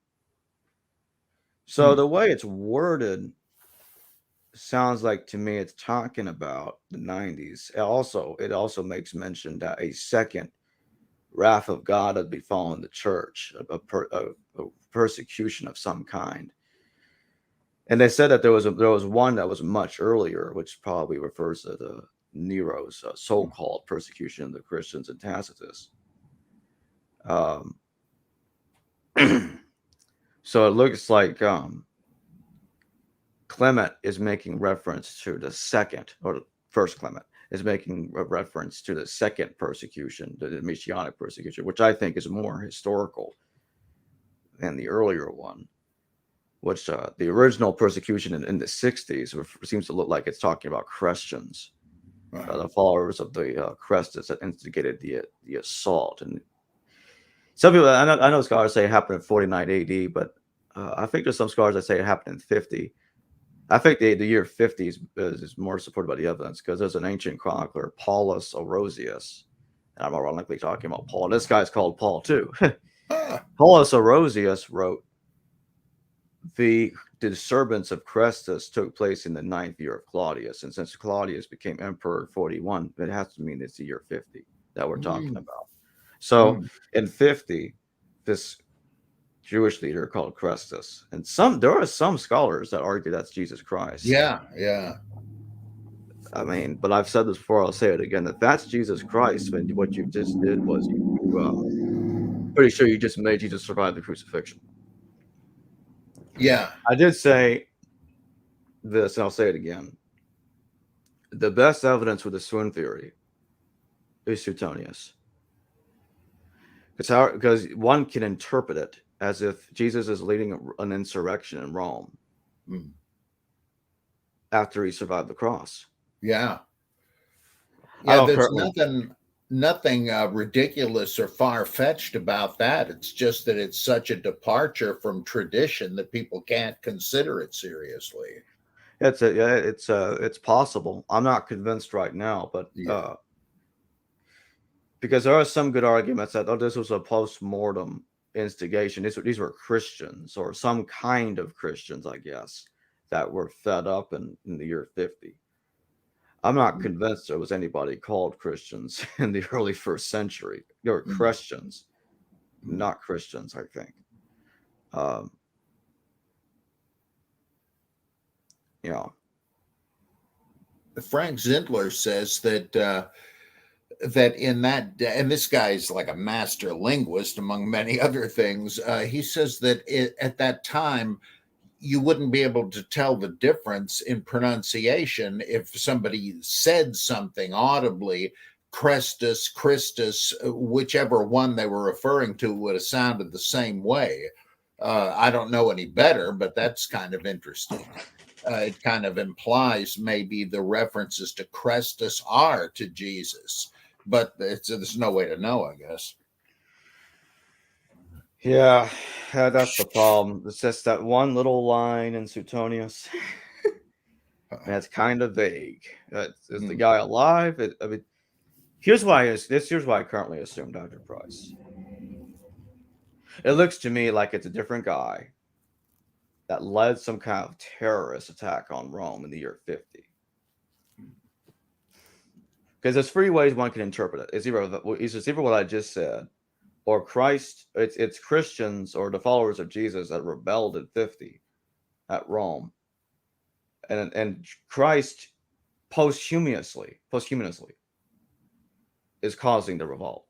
So the way it's worded sounds like to me it's talking about the 90s. It also makes mention that a second wrath of God had befallen the church, a persecution of some kind. And they said that there was one that was much earlier, which probably refers to the Nero's so-called persecution of the Christians in Tacitus. So it looks like Clement is making reference to the second, or First Clement is making a reference to the second persecution, the Messianic persecution, which I think is more historical than the earlier one, which the original persecution in the 60s seems to look like it's talking about Christians, the followers of the Crestus that instigated the assault. And some people, I know scholars say it happened in 49 AD, but I think there's some scholars that say it happened in 50. I think the year 50 is more supported by the evidence because there's an ancient chronicler, Paulus Orosius, and I'm ironically talking about Paul. This guy's called Paul too. Paulus Orosius wrote, the disturbance of Crestus took place in the 9th year of Claudius, and since Claudius became emperor in 41, it has to mean it's the year 50 that we're talking about. So in 50, this Jewish leader called Crestus, and there are some scholars that argue that's Jesus Christ. Yeah. I mean, but I've said this before, I'll say it again, if that's Jesus Christ, then what you just did was pretty sure you just made Jesus survive the crucifixion. Yeah. I did say this, and I'll say it again. The best evidence for the swoon theory is Suetonius. Because one can interpret it as if Jesus is leading an insurrection in Rome after he survived the cross. Yeah. I Yeah, don't there's currently. nothing ridiculous or far-fetched about that. It's just that it's such a departure from tradition that people can't consider it seriously. It's possible. I'm not convinced right now, but Yeah. because there are some good arguments that this was a post-mortem instigation. These were Christians, or some kind of Christians, I guess, that were fed up in the year 50. I'm not convinced there was anybody called Christians in the early first century. They were Christians, not Christians, I think. You know, Frank Zindler says that that in that, and this guy's like a master linguist among many other things. He says that at that time you wouldn't be able to tell the difference in pronunciation if somebody said something audibly. Crestus, Christus, whichever one they were referring to would have sounded the same way. I don't know any better, but that's kind of interesting. It kind of implies maybe the references to Christus are to Jesus, but there's no way to know, I guess. yeah, that's the problem. It's just that one little line in Suetonius. That's kind of vague. Is the guy alive? I mean, here's why I currently assume Dr. Price. It looks to me like it's a different guy that led some kind of terrorist attack on Rome in the year 50. Because there's three ways one can interpret it. It's either what I just said, or Christ. It's Christians or the followers of Jesus that rebelled at 50 at Rome, and Christ posthumously is causing the revolt.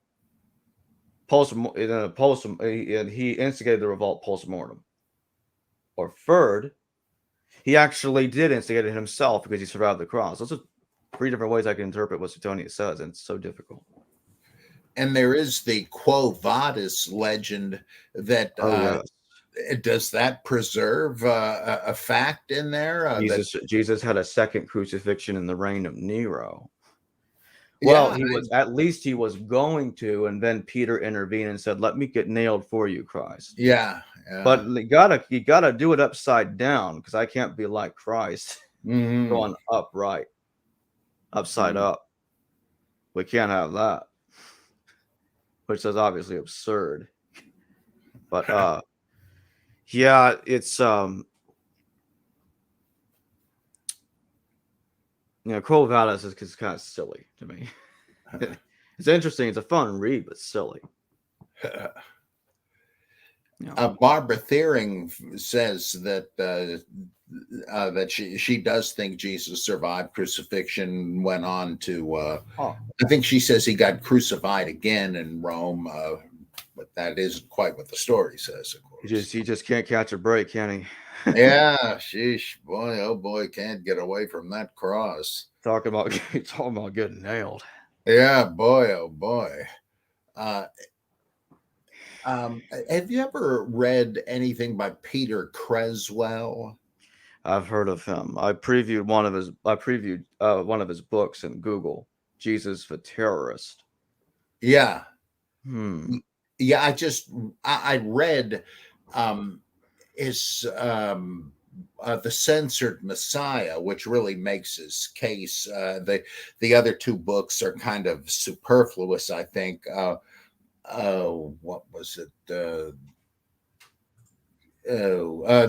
And he instigated the revolt post-mortem. Or third, he actually did instigate it himself because he survived the cross. Those are three different ways I can interpret what Suetonius says, and it's so difficult. And there is the Quo Vadis legend that does that preserve a fact in there? Jesus had a second crucifixion in the reign of Nero. Well, at least he was going to, and then Peter intervened and said, "Let me get nailed for you, Christ." Yeah. But you gotta do it upside down, because I can't be like Christ going upright, upside up. We can't have that, which is obviously absurd. But yeah, it's Quo Vadis is kind of silly to me. It's interesting. It's a fun read, but silly. Barbara Thiering says that that she does think Jesus survived crucifixion, went on to I think she says he got crucified again in Rome, but that isn't quite what the story says, of course. He just can't catch a break, can he? Yeah, sheesh, boy, oh boy, can't get away from that cross. Talking about getting nailed. Yeah, boy, oh boy. Have you ever read anything by Peter Creswell? I've heard of him. I previewed one of his books in Google, Jesus the Terrorist. Yeah. Yeah, I read his The Censored Messiah, which really makes his case. The other two books are kind of superfluous, I think. What was it? The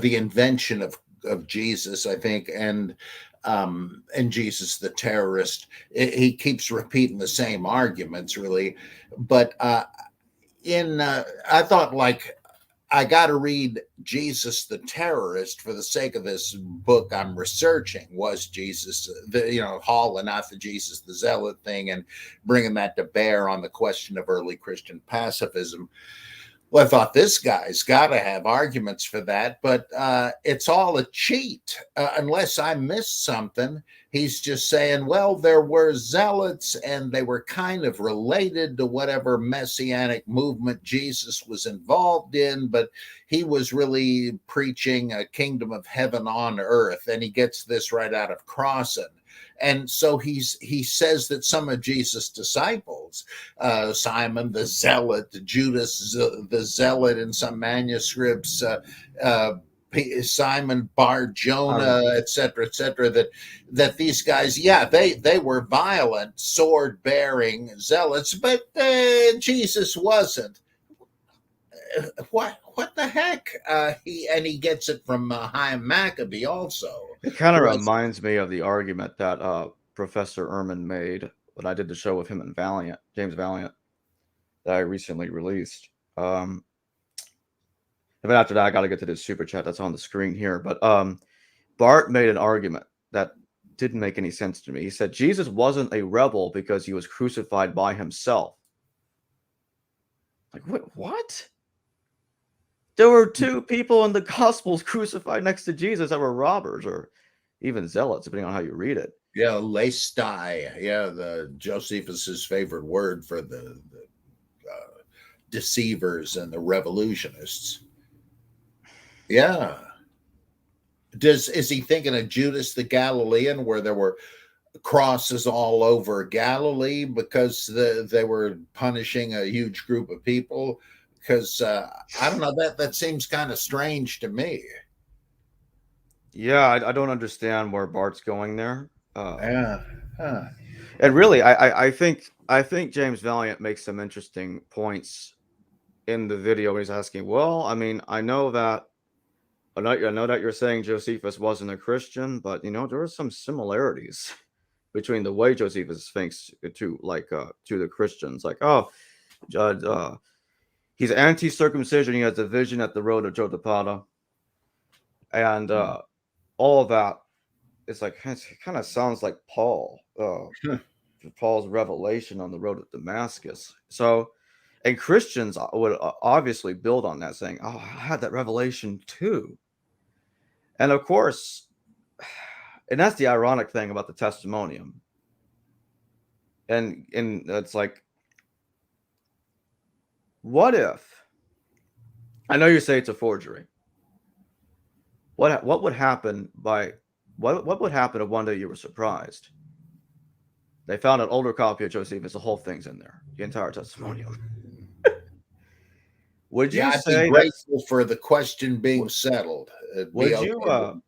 Invention of Jesus, I think, and Jesus the Terrorist. He keeps repeating the same arguments, really. But I thought, like, I got to read Jesus the Terrorist for the sake of this book I'm researching. Was Jesus, hauling out the Jesus the Zealot thing and bringing that to bear on the question of early Christian pacifism. Well, I thought this guy's got to have arguments for that, but it's all a cheat unless I missed something. He's just saying, well, there were zealots and they were kind of related to whatever messianic movement Jesus was involved in, but he was really preaching a kingdom of heaven on earth. And he gets this right out of Crossan. And so he says that some of Jesus' disciples, Simon the Zealot, Judas the Zealot in some manuscripts, Simon Bar Jonah, et cetera, that these guys, yeah, they were violent, sword-bearing zealots, but Jesus wasn't. What the heck? He gets it from Chaim Maccabee also. It kind of reminds me of the argument that Professor Ehrman made when I did the show with him and James Valiant, that I recently released. But after that, I got to get to this super chat that's on the screen here. But Bart made an argument that didn't make any sense to me. He said Jesus wasn't a rebel because he was crucified by himself. Like, what? There were two people in the Gospels crucified next to Jesus that were robbers or even zealots, depending on how you read it. Yeah, lestai. Yeah, the Josephus's favorite word for the deceivers and the revolutionists. Yeah. Is he thinking of Judas the Galilean, where there were crosses all over Galilee because they were punishing a huge group of people? Because I don't know, that seems kind of strange to me. Yeah, I don't understand where Bart's going there. Yeah. Huh. And really, I think James Valiant makes some interesting points in the video. He's asking, well, I mean, I know that you're saying Josephus wasn't a Christian, but there are some similarities between the way Josephus thinks to the Christians. Like, he's anti-circumcision. He has a vision at the road of Jotapata, and all of that. It's like it kind of sounds like Paul's revelation on the road of Damascus. So, and Christians would obviously build on that, saying, "Oh, I had that revelation too." And of course, and that's the ironic thing about the testimonium. And it's like, what if? I know you say it's a forgery. What would happen what would happen if one day you were surprised? They found an older copy of Josephus. The whole thing's in there, the entire testimonium. Would you I'd say be grateful for the question being settled? Would you,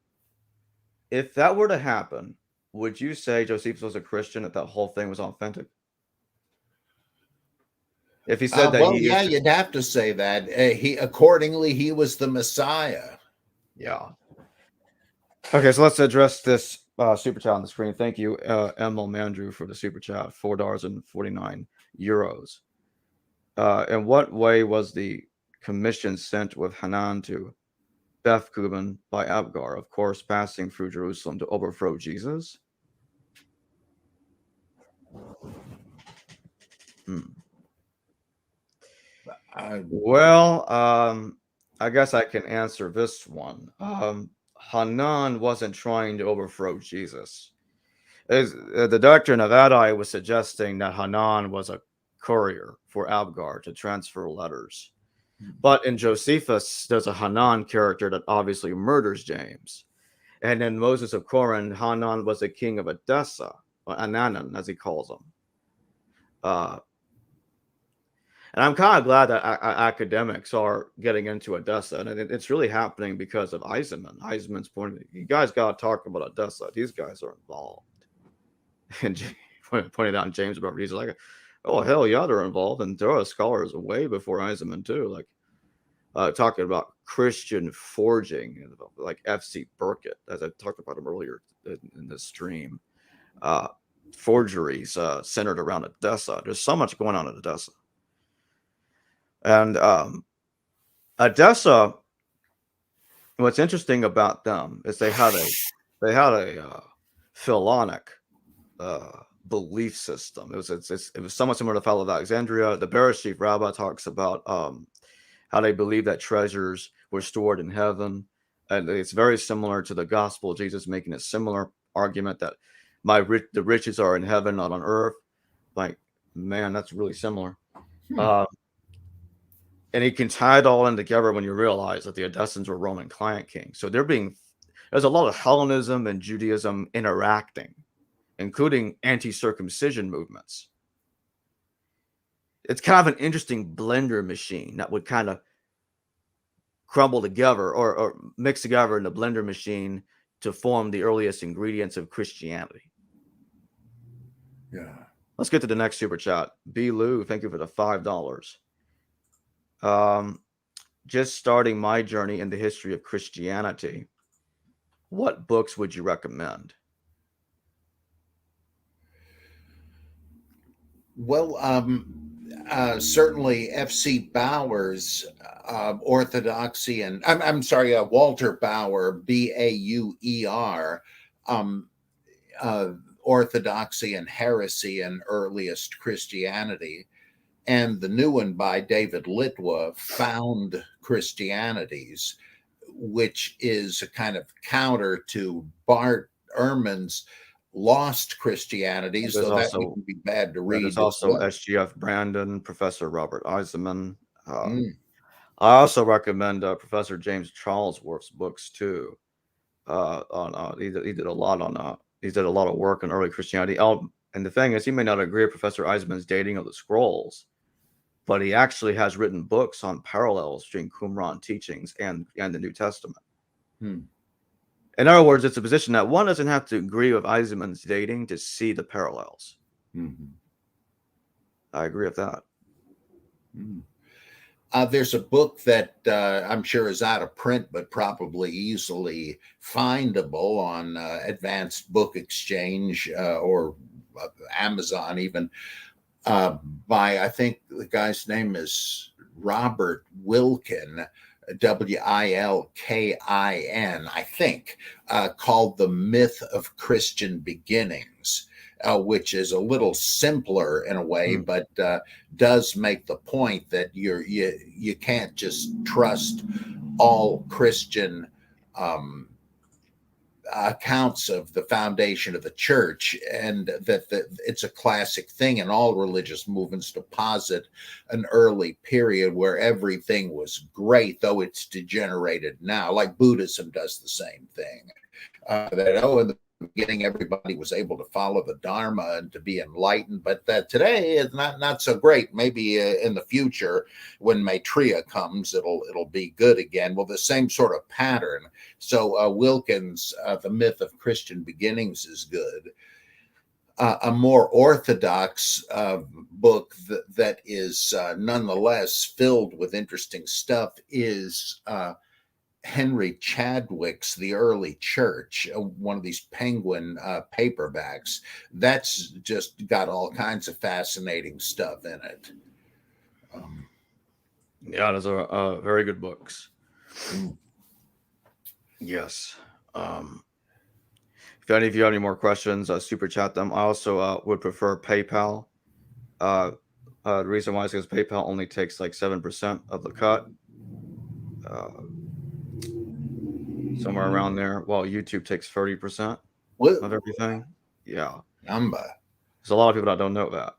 if that were to happen, would you say Josephus was a Christian, if that whole thing was authentic? If he said that, you'd have to say that. He was the Messiah. Yeah. Okay, so let's address this super chat on the screen. Thank you, Emil Mandrew, for the super chat, €4.49. In what way was the commission sent with Hanan to Bethkuban by Avgar, of course, passing through Jerusalem to overthrow Jesus? Well, I guess I can answer this one. Hanan wasn't trying to overthrow Jesus. The doctrine of Addai was suggesting that Hanan was a courier for Avgar to transfer letters. But in Josephus, there's a Hanan character that obviously murders James. And in Moses of Corinth, Hanan was the king of Edessa, or Ananan, as he calls him. And I'm kind of glad that academics are getting into Edessa. And it's really happening because of Eisenman. Eisenman's pointing, you guys got to talk about Edessa. These guys are involved. And pointed out in James about he's like, oh, hell yeah, they're involved. And there are scholars way before Eisenman, too. Like, talking about Christian forging, like F.C. Burkett, as I talked about him earlier in this stream. Forgeries centered around Edessa. There's so much going on in Edessa. And Edessa, what's interesting about them is they had a Philonic belief system. It was somewhat similar to the Fall of Alexandria. The Bereshit Rabbah talks about how they believe that treasures were stored in heaven, and it's very similar to the gospel. Jesus making a similar argument that the riches are in heaven, not on earth. Like, man, that's really similar. And he can tie it all in together when you realize that the Edessans were Roman client kings. So there's a lot of Hellenism and Judaism interacting, including anti-circumcision movements. It's kind of an interesting blender machine that would kind of crumble together or mix together in the blender machine to form the earliest ingredients of Christianity. Yeah. Let's get to the next super chat. B. Lou, thank you for the $5. Just starting my journey in the history of Christianity. What books would you recommend? Well, certainly F.C. Bauer's Orthodoxy and I'm sorry, Walter Bauer, Bauer, Orthodoxy and Heresy and Earliest Christianity, and the new one by David Litwa, Found Christianities, which is a kind of counter to Bart Ehrman's Lost Christianities, though that wouldn't be bad to read. There's also SGF Brandon, Professor Robert Eisenman. Mm. I also recommend Professor James Charlesworth's books too. He did a lot of work on early Christianity. And the thing is, he may not agree with Professor Eisenman's dating of the scrolls, but he actually has written books on parallels between Qumran teachings and the New Testament. In other words, it's a position that one doesn't have to agree with Eisenman's dating to see the parallels. I agree with that. There's a book that I'm sure is out of print, but probably easily findable on Advanced Book Exchange or Amazon even, by, I think the guy's name is Robert Wilkin, Wilkin, I think, called The Myth of Christian Beginnings, which is a little simpler in a way, but does make the point that you can't just trust all Christian accounts of the foundation of the church, and that it's a classic thing in all religious movements to posit an early period where everything was great, though it's degenerated now, like Buddhism does the same thing. In the beginning everybody was able to follow the Dharma and to be enlightened, but today it's not so great. Maybe in the future when Maitreya comes it'll be good again. Well, the same sort of pattern. So Wilkins' The Myth of Christian Beginnings is good. A more orthodox book that is nonetheless filled with interesting stuff is Henry Chadwick's The Early Church, one of these Penguin paperbacks. That's just got all kinds of fascinating stuff in it. Yeah, those are very good books. Yes. If any of you have any more questions, super chat them. I also would prefer PayPal. The reason why is because PayPal only takes like 7% of the cut. Somewhere around there, while YouTube takes 30% of everything. Yeah. There's a lot of people that don't know that.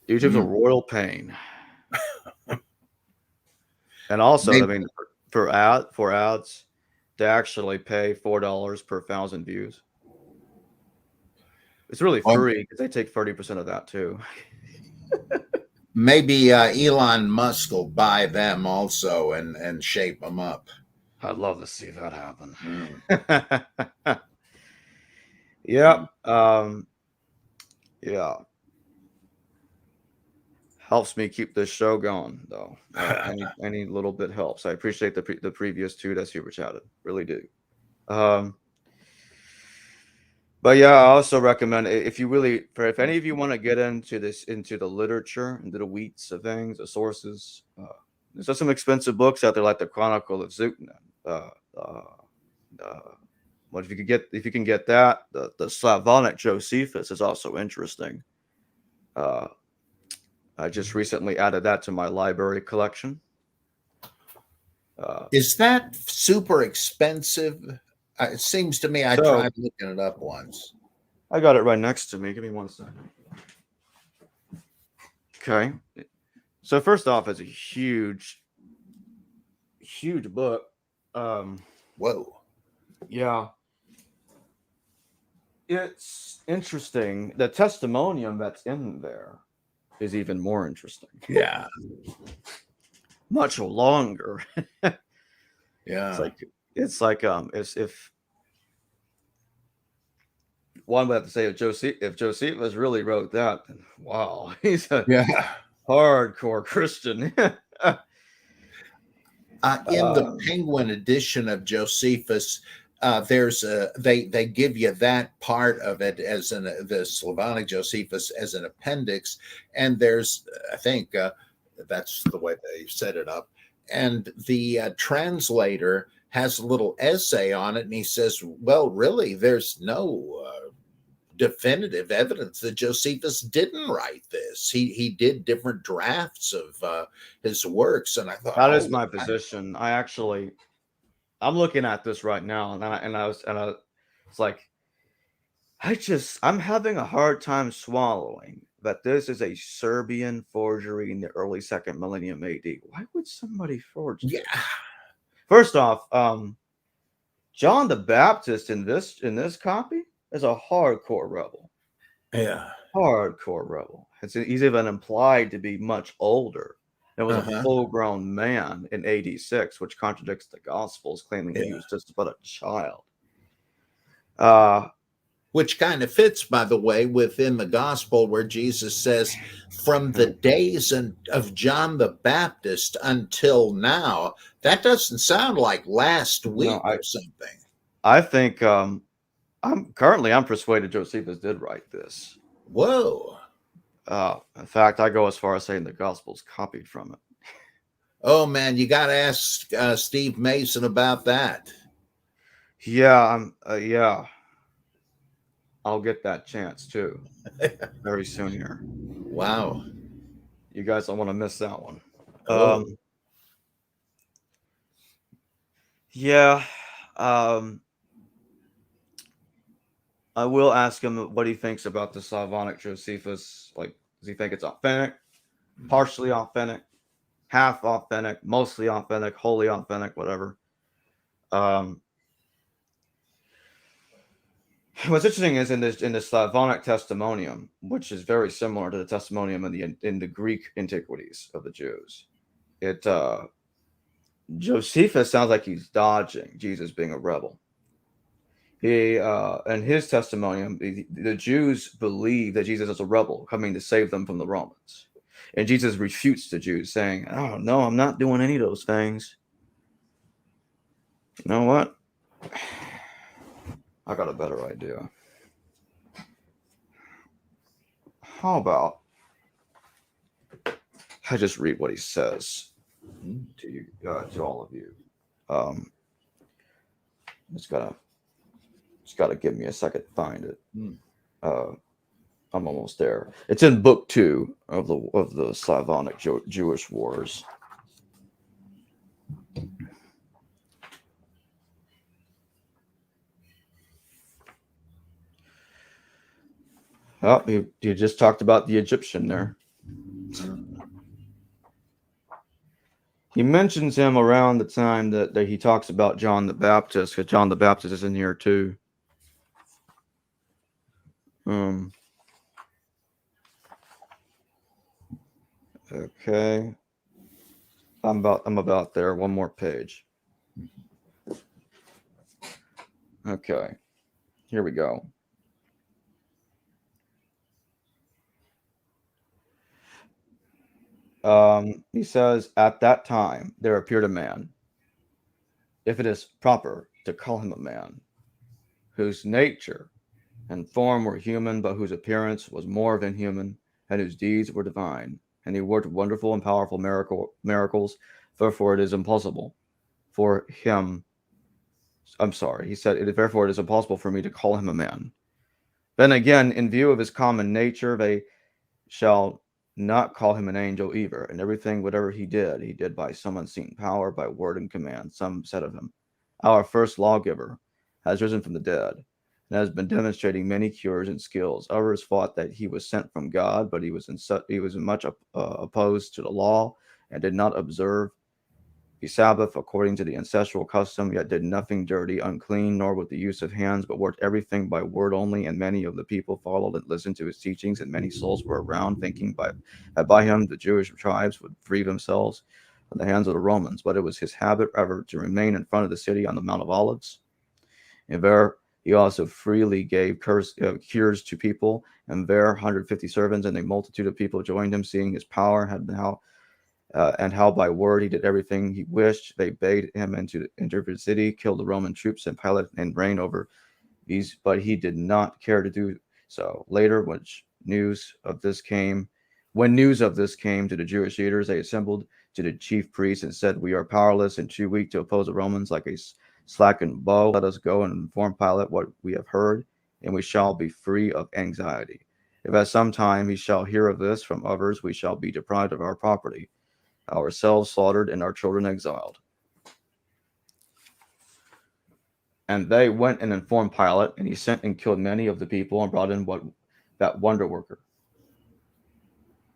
YouTube's a royal pain. And also, I mean, for ads, they actually pay $4 per 1,000 views. It's really free because they take 30% of that too. Maybe Elon Musk will buy them also and shape them up. I'd love to see that happen. Yeah. Yeah. Helps me keep this show going, though. Any little bit helps. I appreciate the previous two that super chatted. Really do. But yeah, I also recommend if any of you want to get into the literature, into the weeds of things, the sources. There's some expensive books out there like the Chronicle of Zutnan. But if you can get that, the Slavonic Josephus is also interesting. I just recently added that to my library collection. Is that super expensive? It seems to me I So tried looking it up once. I got it right next to me. Give me 1 second. Okay. So first off, it's a huge book. Whoa. Yeah. It's interesting. The testimonium that's in there is even more interesting. Yeah. Much longer. Yeah. It's like as if one would have to say if Josephus really wrote that, then wow, he's a Yeah. hardcore Christian. In the Penguin edition of Josephus, there's they give you that part of it as the Slavonic Josephus as an appendix, and there's I think that's the way they set it up, and the translator has a little essay on it, and he says, "Well, really, there's no." Definitive evidence that Josephus didn't write this. He did different drafts of his works, and I thought that is my position. I'm looking at this right now, it's like I'm having a hard time swallowing that this is a Serbian forgery in the early 2nd millennium AD. Why would somebody forge this? Yeah. First off, John the Baptist in this copy is a hardcore rebel. Yeah. Hardcore rebel. He's even implied to be much older. It was a full-grown man in AD 6, which contradicts the Gospels, claiming he was just but a child. Which kind of fits, by the way, within the Gospel where Jesus says, from the days of John the Baptist until now. That doesn't sound like last week or something. I think I'm persuaded Josephus did write this. Whoa. In fact, I go as far as saying the Gospel's copied from it. Oh, man, you got to ask Steve Mason about that. Yeah, yeah. I'll get that chance, too, very soon here. Wow. You guys don't want to miss that one. Yeah. I will ask him what he thinks about the Slavonic Josephus. Like, does he think it's authentic, partially authentic, half authentic, mostly authentic, wholly authentic, whatever? What's interesting is in the Slavonic testimonium, which is very similar to the testimonium in the Greek antiquities of the Jews. Josephus sounds like he's dodging Jesus being a rebel. In his testimonium, the Jews believe that Jesus is a rebel coming to save them from the Romans. And Jesus refutes the Jews, saying, "Oh, no, I'm not doing any of those things." You know what? I got a better idea. How about I just read what he says to you, to all of you. Just gotta give me a second to find it. I'm almost there. It's in book 2 of the Slavonic Jewish Wars. Oh, you just talked about the Egyptian there. He mentions him around the time that he talks about John the Baptist, because John the Baptist is in here too. Okay. I'm about there. One more page. Okay. Here we go. He says, at that time there appeared a man, if it is proper to call him a man, whose nature and form were human, but whose appearance was more than human, and whose deeds were divine. And he worked wonderful and powerful miracles. Therefore, it is impossible for him. I'm sorry. He said, therefore, it is impossible for me to call him a man. Then again, in view of his common nature, they shall not call him an angel either. And everything, whatever he did by some unseen power, by word and command. Some said of him, our first lawgiver, has risen from the dead, and has been demonstrating many cures and skills. Others thought that he was sent from God, but he was much opposed to the law and did not observe the Sabbath according to the ancestral custom, yet did nothing dirty, unclean, nor with the use of hands, but worked everything by word only. And many of the people followed and listened to his teachings, and many souls were around, thinking that by him the Jewish tribes would free themselves from the hands of the Romans. But it was his habit ever to remain in front of the city on the Mount of Olives. And there he also freely gave cures to people, and there 150 servants and a multitude of people joined him, seeing his power and how by word he did everything he wished. They bade him enter the city, kill the Roman troops, and Pilate and reign over these, but he did not care to do so. Later, when news of this came to the Jewish leaders, they assembled to the chief priests and said, "We are powerless and too weak to oppose the Romans like a slackened bow. Let us go and inform Pilate what we have heard, and we shall be free of anxiety. If at some time he shall hear of this from others, we shall be deprived of our property, ourselves slaughtered, and our children exiled." And they went and informed Pilate, and he sent and killed many of the people and brought in that wonder worker.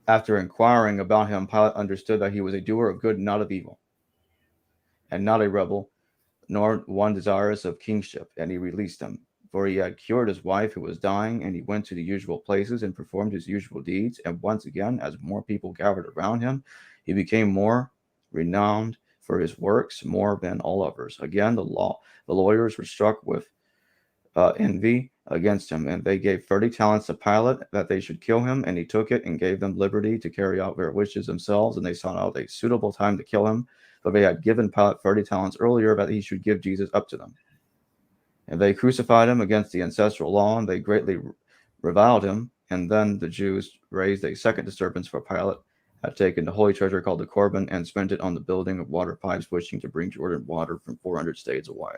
After inquiring about him, Pilate understood that he was a doer of good, not of evil, and not a rebel, nor one desirous of kingship, and he released him. For he had cured his wife who was dying, and he went to the usual places and performed his usual deeds. And once again, as more people gathered around him, he became more renowned for his works more than all others. Again, the lawyers were struck with envy against him, and they gave 30 talents to Pilate that they should kill him, and he took it and gave them liberty to carry out their wishes themselves, and they sought out a suitable time to kill him, for they had given Pilate 30 talents earlier that he should give Jesus up to them. And they crucified him against the ancestral law, and they greatly reviled him. And then the Jews raised a second disturbance, for Pilate had taken the holy treasure called the Corban and spent it on the building of water pipes, wishing to bring Jordan water from 400 states away.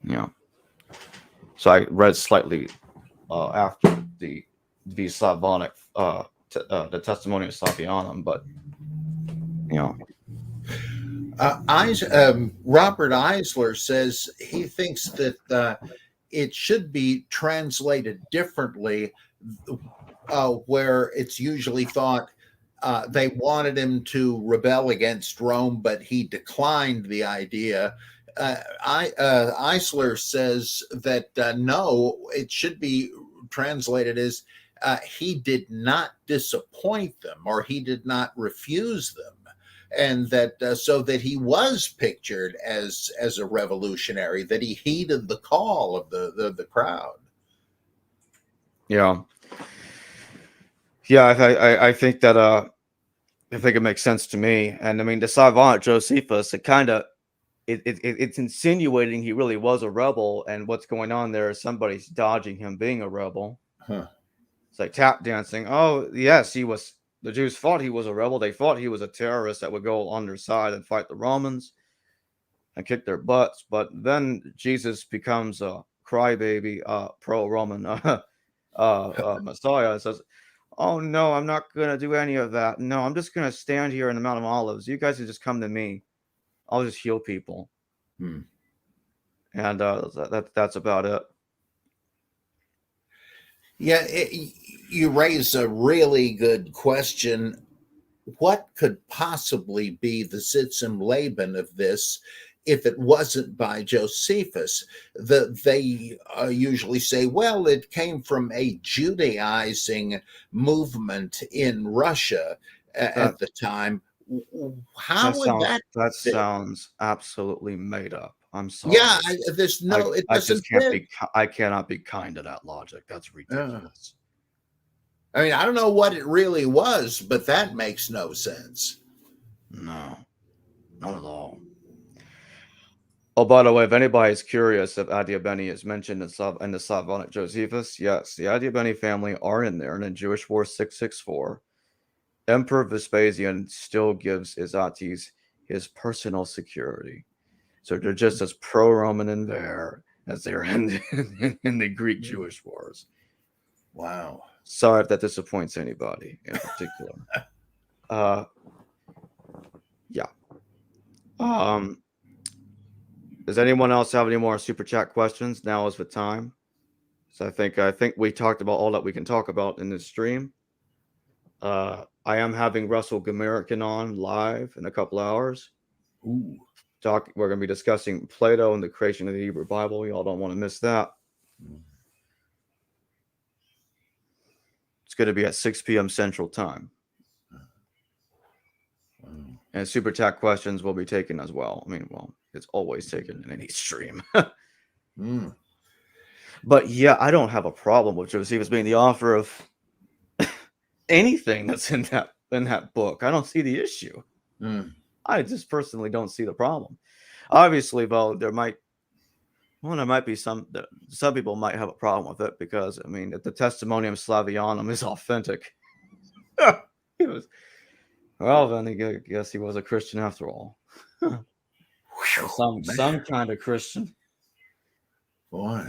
Yeah. So I read slightly after the Slavonic, the testimony of Slavianum, but you know. Robert Eisler says he thinks that it should be translated differently, where it's usually thought they wanted him to rebel against Rome, but he declined the idea. Eisler says that no, it should be translated as he did not disappoint them, or he did not refuse them. And that so that he was pictured as a revolutionary, that he heeded the call of the crowd. Yeah, I think that I think it makes sense to me. And I mean, the savant Josephus, it's insinuating he really was a rebel, and what's going on there is somebody's dodging him being a rebel. Huh. It's like tap dancing. Oh yes, he was. The Jews thought he was a rebel. They thought he was a terrorist that would go on their side and fight the Romans and kick their butts. But then Jesus becomes a crybaby, pro-Roman Messiah, and says, "Oh no, I'm not going to do any of that. No, I'm just going to stand here in the Mount of Olives. You guys can just come to me. I'll just heal people." And that's about it. Yeah, you raise a really good question. What could possibly be the Sitzum Laban of this if it wasn't by Josephus? They usually say, well, it came from a Judaizing movement in Russia at the time. How would that That fit? sounds absolutely made up. I'm sorry. Yeah, there's no, it doesn't fit. I cannot be kind to that logic. That's ridiculous. I mean, I don't know what it really was, but that makes no sense. No, not at all. Oh, by the way, if anybody is curious if Adiabeni is mentioned in the Slavonic Josephus, yes, the Adiabeni family are in there. And in Jewish War 664, Emperor Vespasian still gives Isatis his personal security. So they're just as pro-Roman in there as they're in the Greek-Jewish wars. Wow. Sorry if that disappoints anybody in particular. Yeah. Does anyone else have any more super chat questions? Now is the time. So I think we talked about all that we can talk about in this stream. I am having Russell Gamerican on live in a couple hours. Ooh. We're going to be discussing Plato and the creation of the Hebrew Bible. Y'all don't want to miss that. It's going to be at 6 p.m. Central Time. And super chat questions will be taken as well. I mean, well, it's always taken in any stream. But yeah, I don't have a problem with Josephus being the author of anything that's in that book. I don't see the issue. I just personally don't see the problem. Obviously, though, there might be some people might have a problem with it because, I mean, the Testimonium Slavianum is authentic. Well, then I guess he was a Christian after all. some kind of Christian. Boy.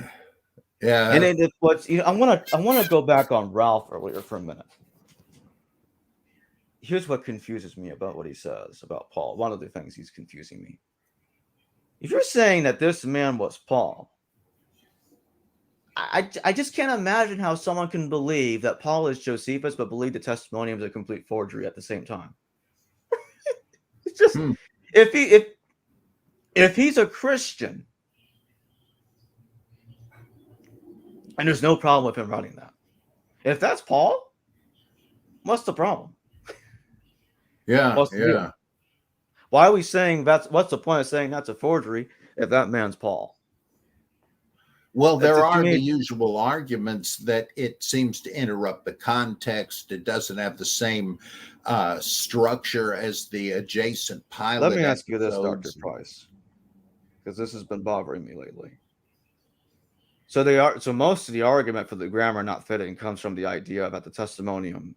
Yeah. And it's what's I want to go back on Ralph earlier for a minute. Here's what confuses me about what he says about Paul. One of the things he's confusing me. If you're saying that this man was Paul, I just can't imagine how someone can believe that Paul is Josephus, but believe the Testimonium is a complete forgery at the same time. It's just if he's a Christian, and there's no problem with him writing that. If that's Paul, what's the problem? Yeah. Why are we saying what's the point of saying that's a forgery if that man's Paul? Well, there are the usual arguments that it seems to interrupt the context. It doesn't have the same structure as the adjacent pilot. Let me ask you this, Dr. Price, because this has been bothering me lately. So most of the argument for the grammar not fitting comes from the idea that the Testimonium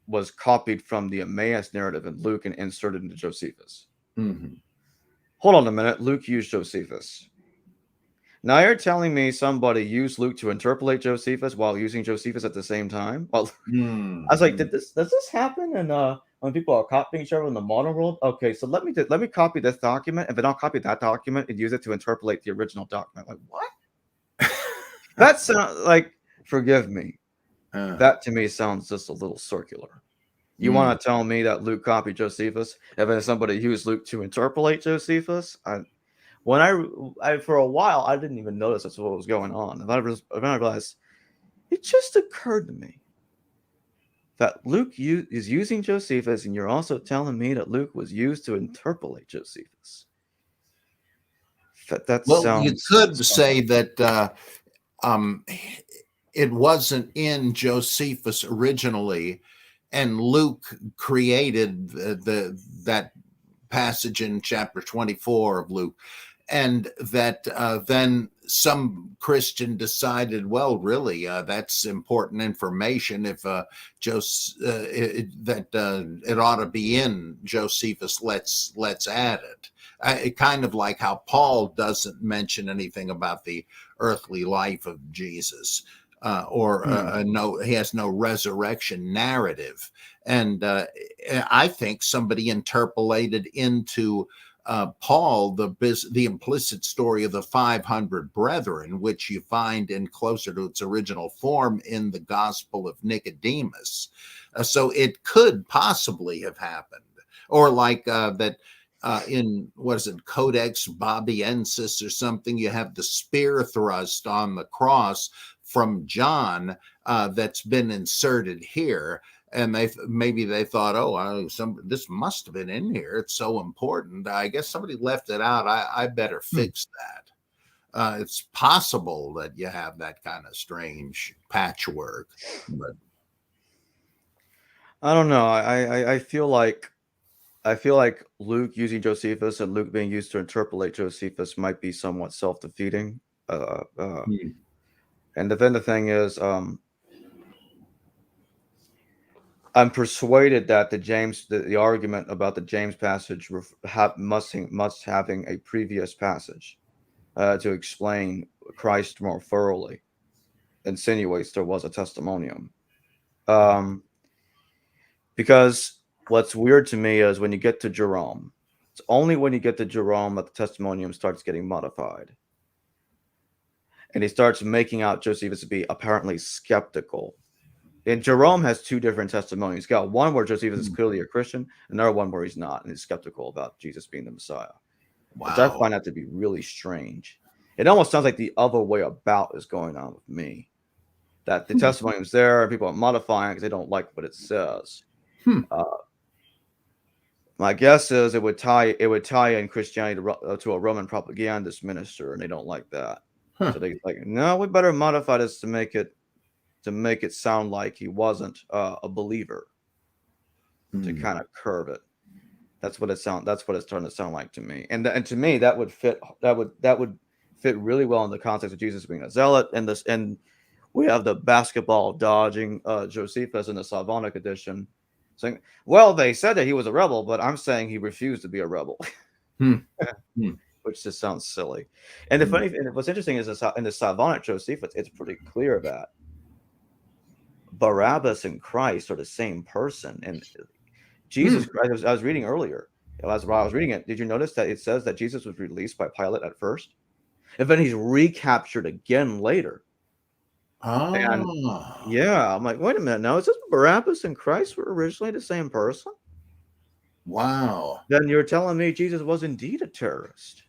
was copied from the Emmaus narrative in Luke and inserted into Josephus. Hold on a minute. Luke used Josephus. Now you're telling me somebody used Luke to interpolate Josephus while using Josephus at the same time? Well, I was like, does this happen? And when people are copying each other in the modern world? Okay, so let me copy this document, and then I'll copy that document and use it to interpolate the original document. Like, what? That sounds like, forgive me. That to me sounds just a little circular. You want to tell me that Luke copied Josephus, and then somebody used Luke to interpolate Josephus? When I for a while I didn't even notice that's what was going on, and then I realized it just occurred to me that Luke is using Josephus, and you're also telling me that Luke was used to interpolate Josephus. Well, you could say that it wasn't in Josephus originally, and Luke created that passage in chapter 24 of Luke, and that then some Christian decided, well, really, that's important information. If it ought to be in Josephus, let's add it. It kind of like how Paul doesn't mention anything about the earthly life of Jesus, he has no resurrection narrative. And I think somebody interpolated into Paul the implicit story of the 500 brethren, which you find in closer to its original form in the Gospel of Nicodemus. So it could possibly have happened, or like that. In what is it, Codex Babiensis or something, you have the spear thrust on the cross from John that's been inserted here, and maybe they thought, this must have been in here. It's so important. I guess somebody left it out. I better fix that. It's possible that you have that kind of strange patchwork, but I don't know. I feel like Luke using Josephus and Luke being used to interpolate Josephus might be somewhat self-defeating. And then the thing is, I'm persuaded that the argument about the James passage must having a previous passage to explain Christ more thoroughly insinuates there was a testimonium. Because what's weird to me is when you get to Jerome, It's only when you get to Jerome that the testimonium starts getting modified. And he starts making out Josephus to be apparently skeptical. And Jerome has two different testimonies. He's got one where Josephus is clearly a Christian, another one where he's not, and he's skeptical about Jesus being the Messiah. Wow. Which I find that to be really strange. It almost sounds like the other way about is going on with me. That the testimony is there, and people are modifying because they don't like what it says. My guess is it would tie in Christianity to a Roman propagandist minister, and they don't like that. So they like, no, we better modify this to make it sound like he wasn't a believer, to kind of curve it. That's what it's starting to sound like to me. And to me, that would fit really well in the context of Jesus being a zealot. And we have the basketball dodging Josephus in the Slavonic edition saying, well, they said that he was a rebel, but I'm saying he refused to be a rebel. Which just sounds silly. And what's interesting is in the Slavonic Josephus, it's pretty clear that Barabbas and Christ are the same person. And Jesus Christ, I was reading earlier, while I was reading it, did you notice that it says that Jesus was released by Pilate at first? And then he's recaptured again later. And yeah, I'm like, wait a minute, now is this Barabbas and Christ were originally the same person? Wow. Then you're telling me Jesus was indeed a terrorist.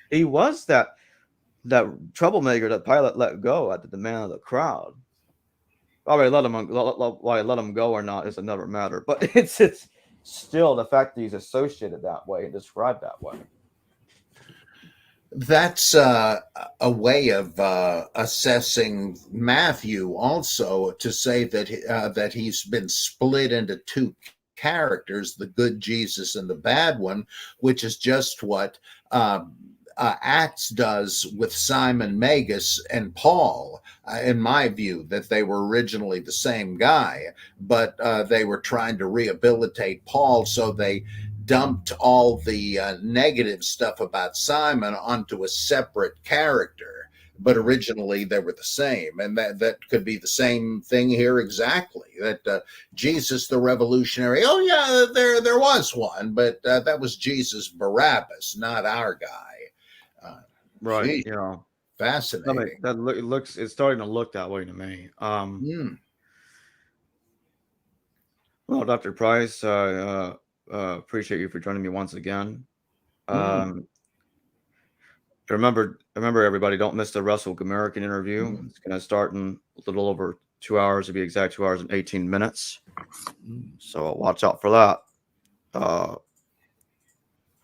He was that troublemaker that Pilate let go at the demand of the crowd. Why let him go or not is another matter. But it's still the fact that he's associated that way and described that way. That's a way of assessing Matthew also, to say that he's been split into two characters, the good Jesus and the bad one, which is just what Acts does with Simon Magus and Paul, in my view, that they were originally the same guy, but they were trying to rehabilitate Paul, so they dumped all the negative stuff about Simon onto a separate character. But originally they were the same, and that could be the same thing here exactly. That Jesus the revolutionary, oh yeah, there was one, but that was Jesus Barabbas, not our guy. Right? Geez, Yeah, fascinating. It's starting to look that way to me. Well, Dr. Price, appreciate you for joining me once again. Remember, everybody, don't miss the Russell Gamerican interview. It's going to start in a little over 2 hours, to be exact, 2 hours and 18 minutes. So watch out for that.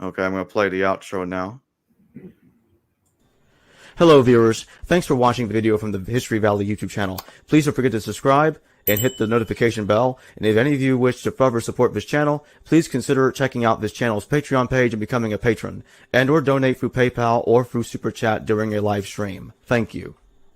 Okay, I'm going to play the outro now. Hello, viewers. Thanks for watching the video from the History Valley YouTube channel. Please don't forget to subscribe and hit the notification bell. And if any of you wish to further support this channel, please consider checking out this channel's Patreon page and becoming a patron, and or donate through PayPal or through Super Chat during a live stream. Thank you.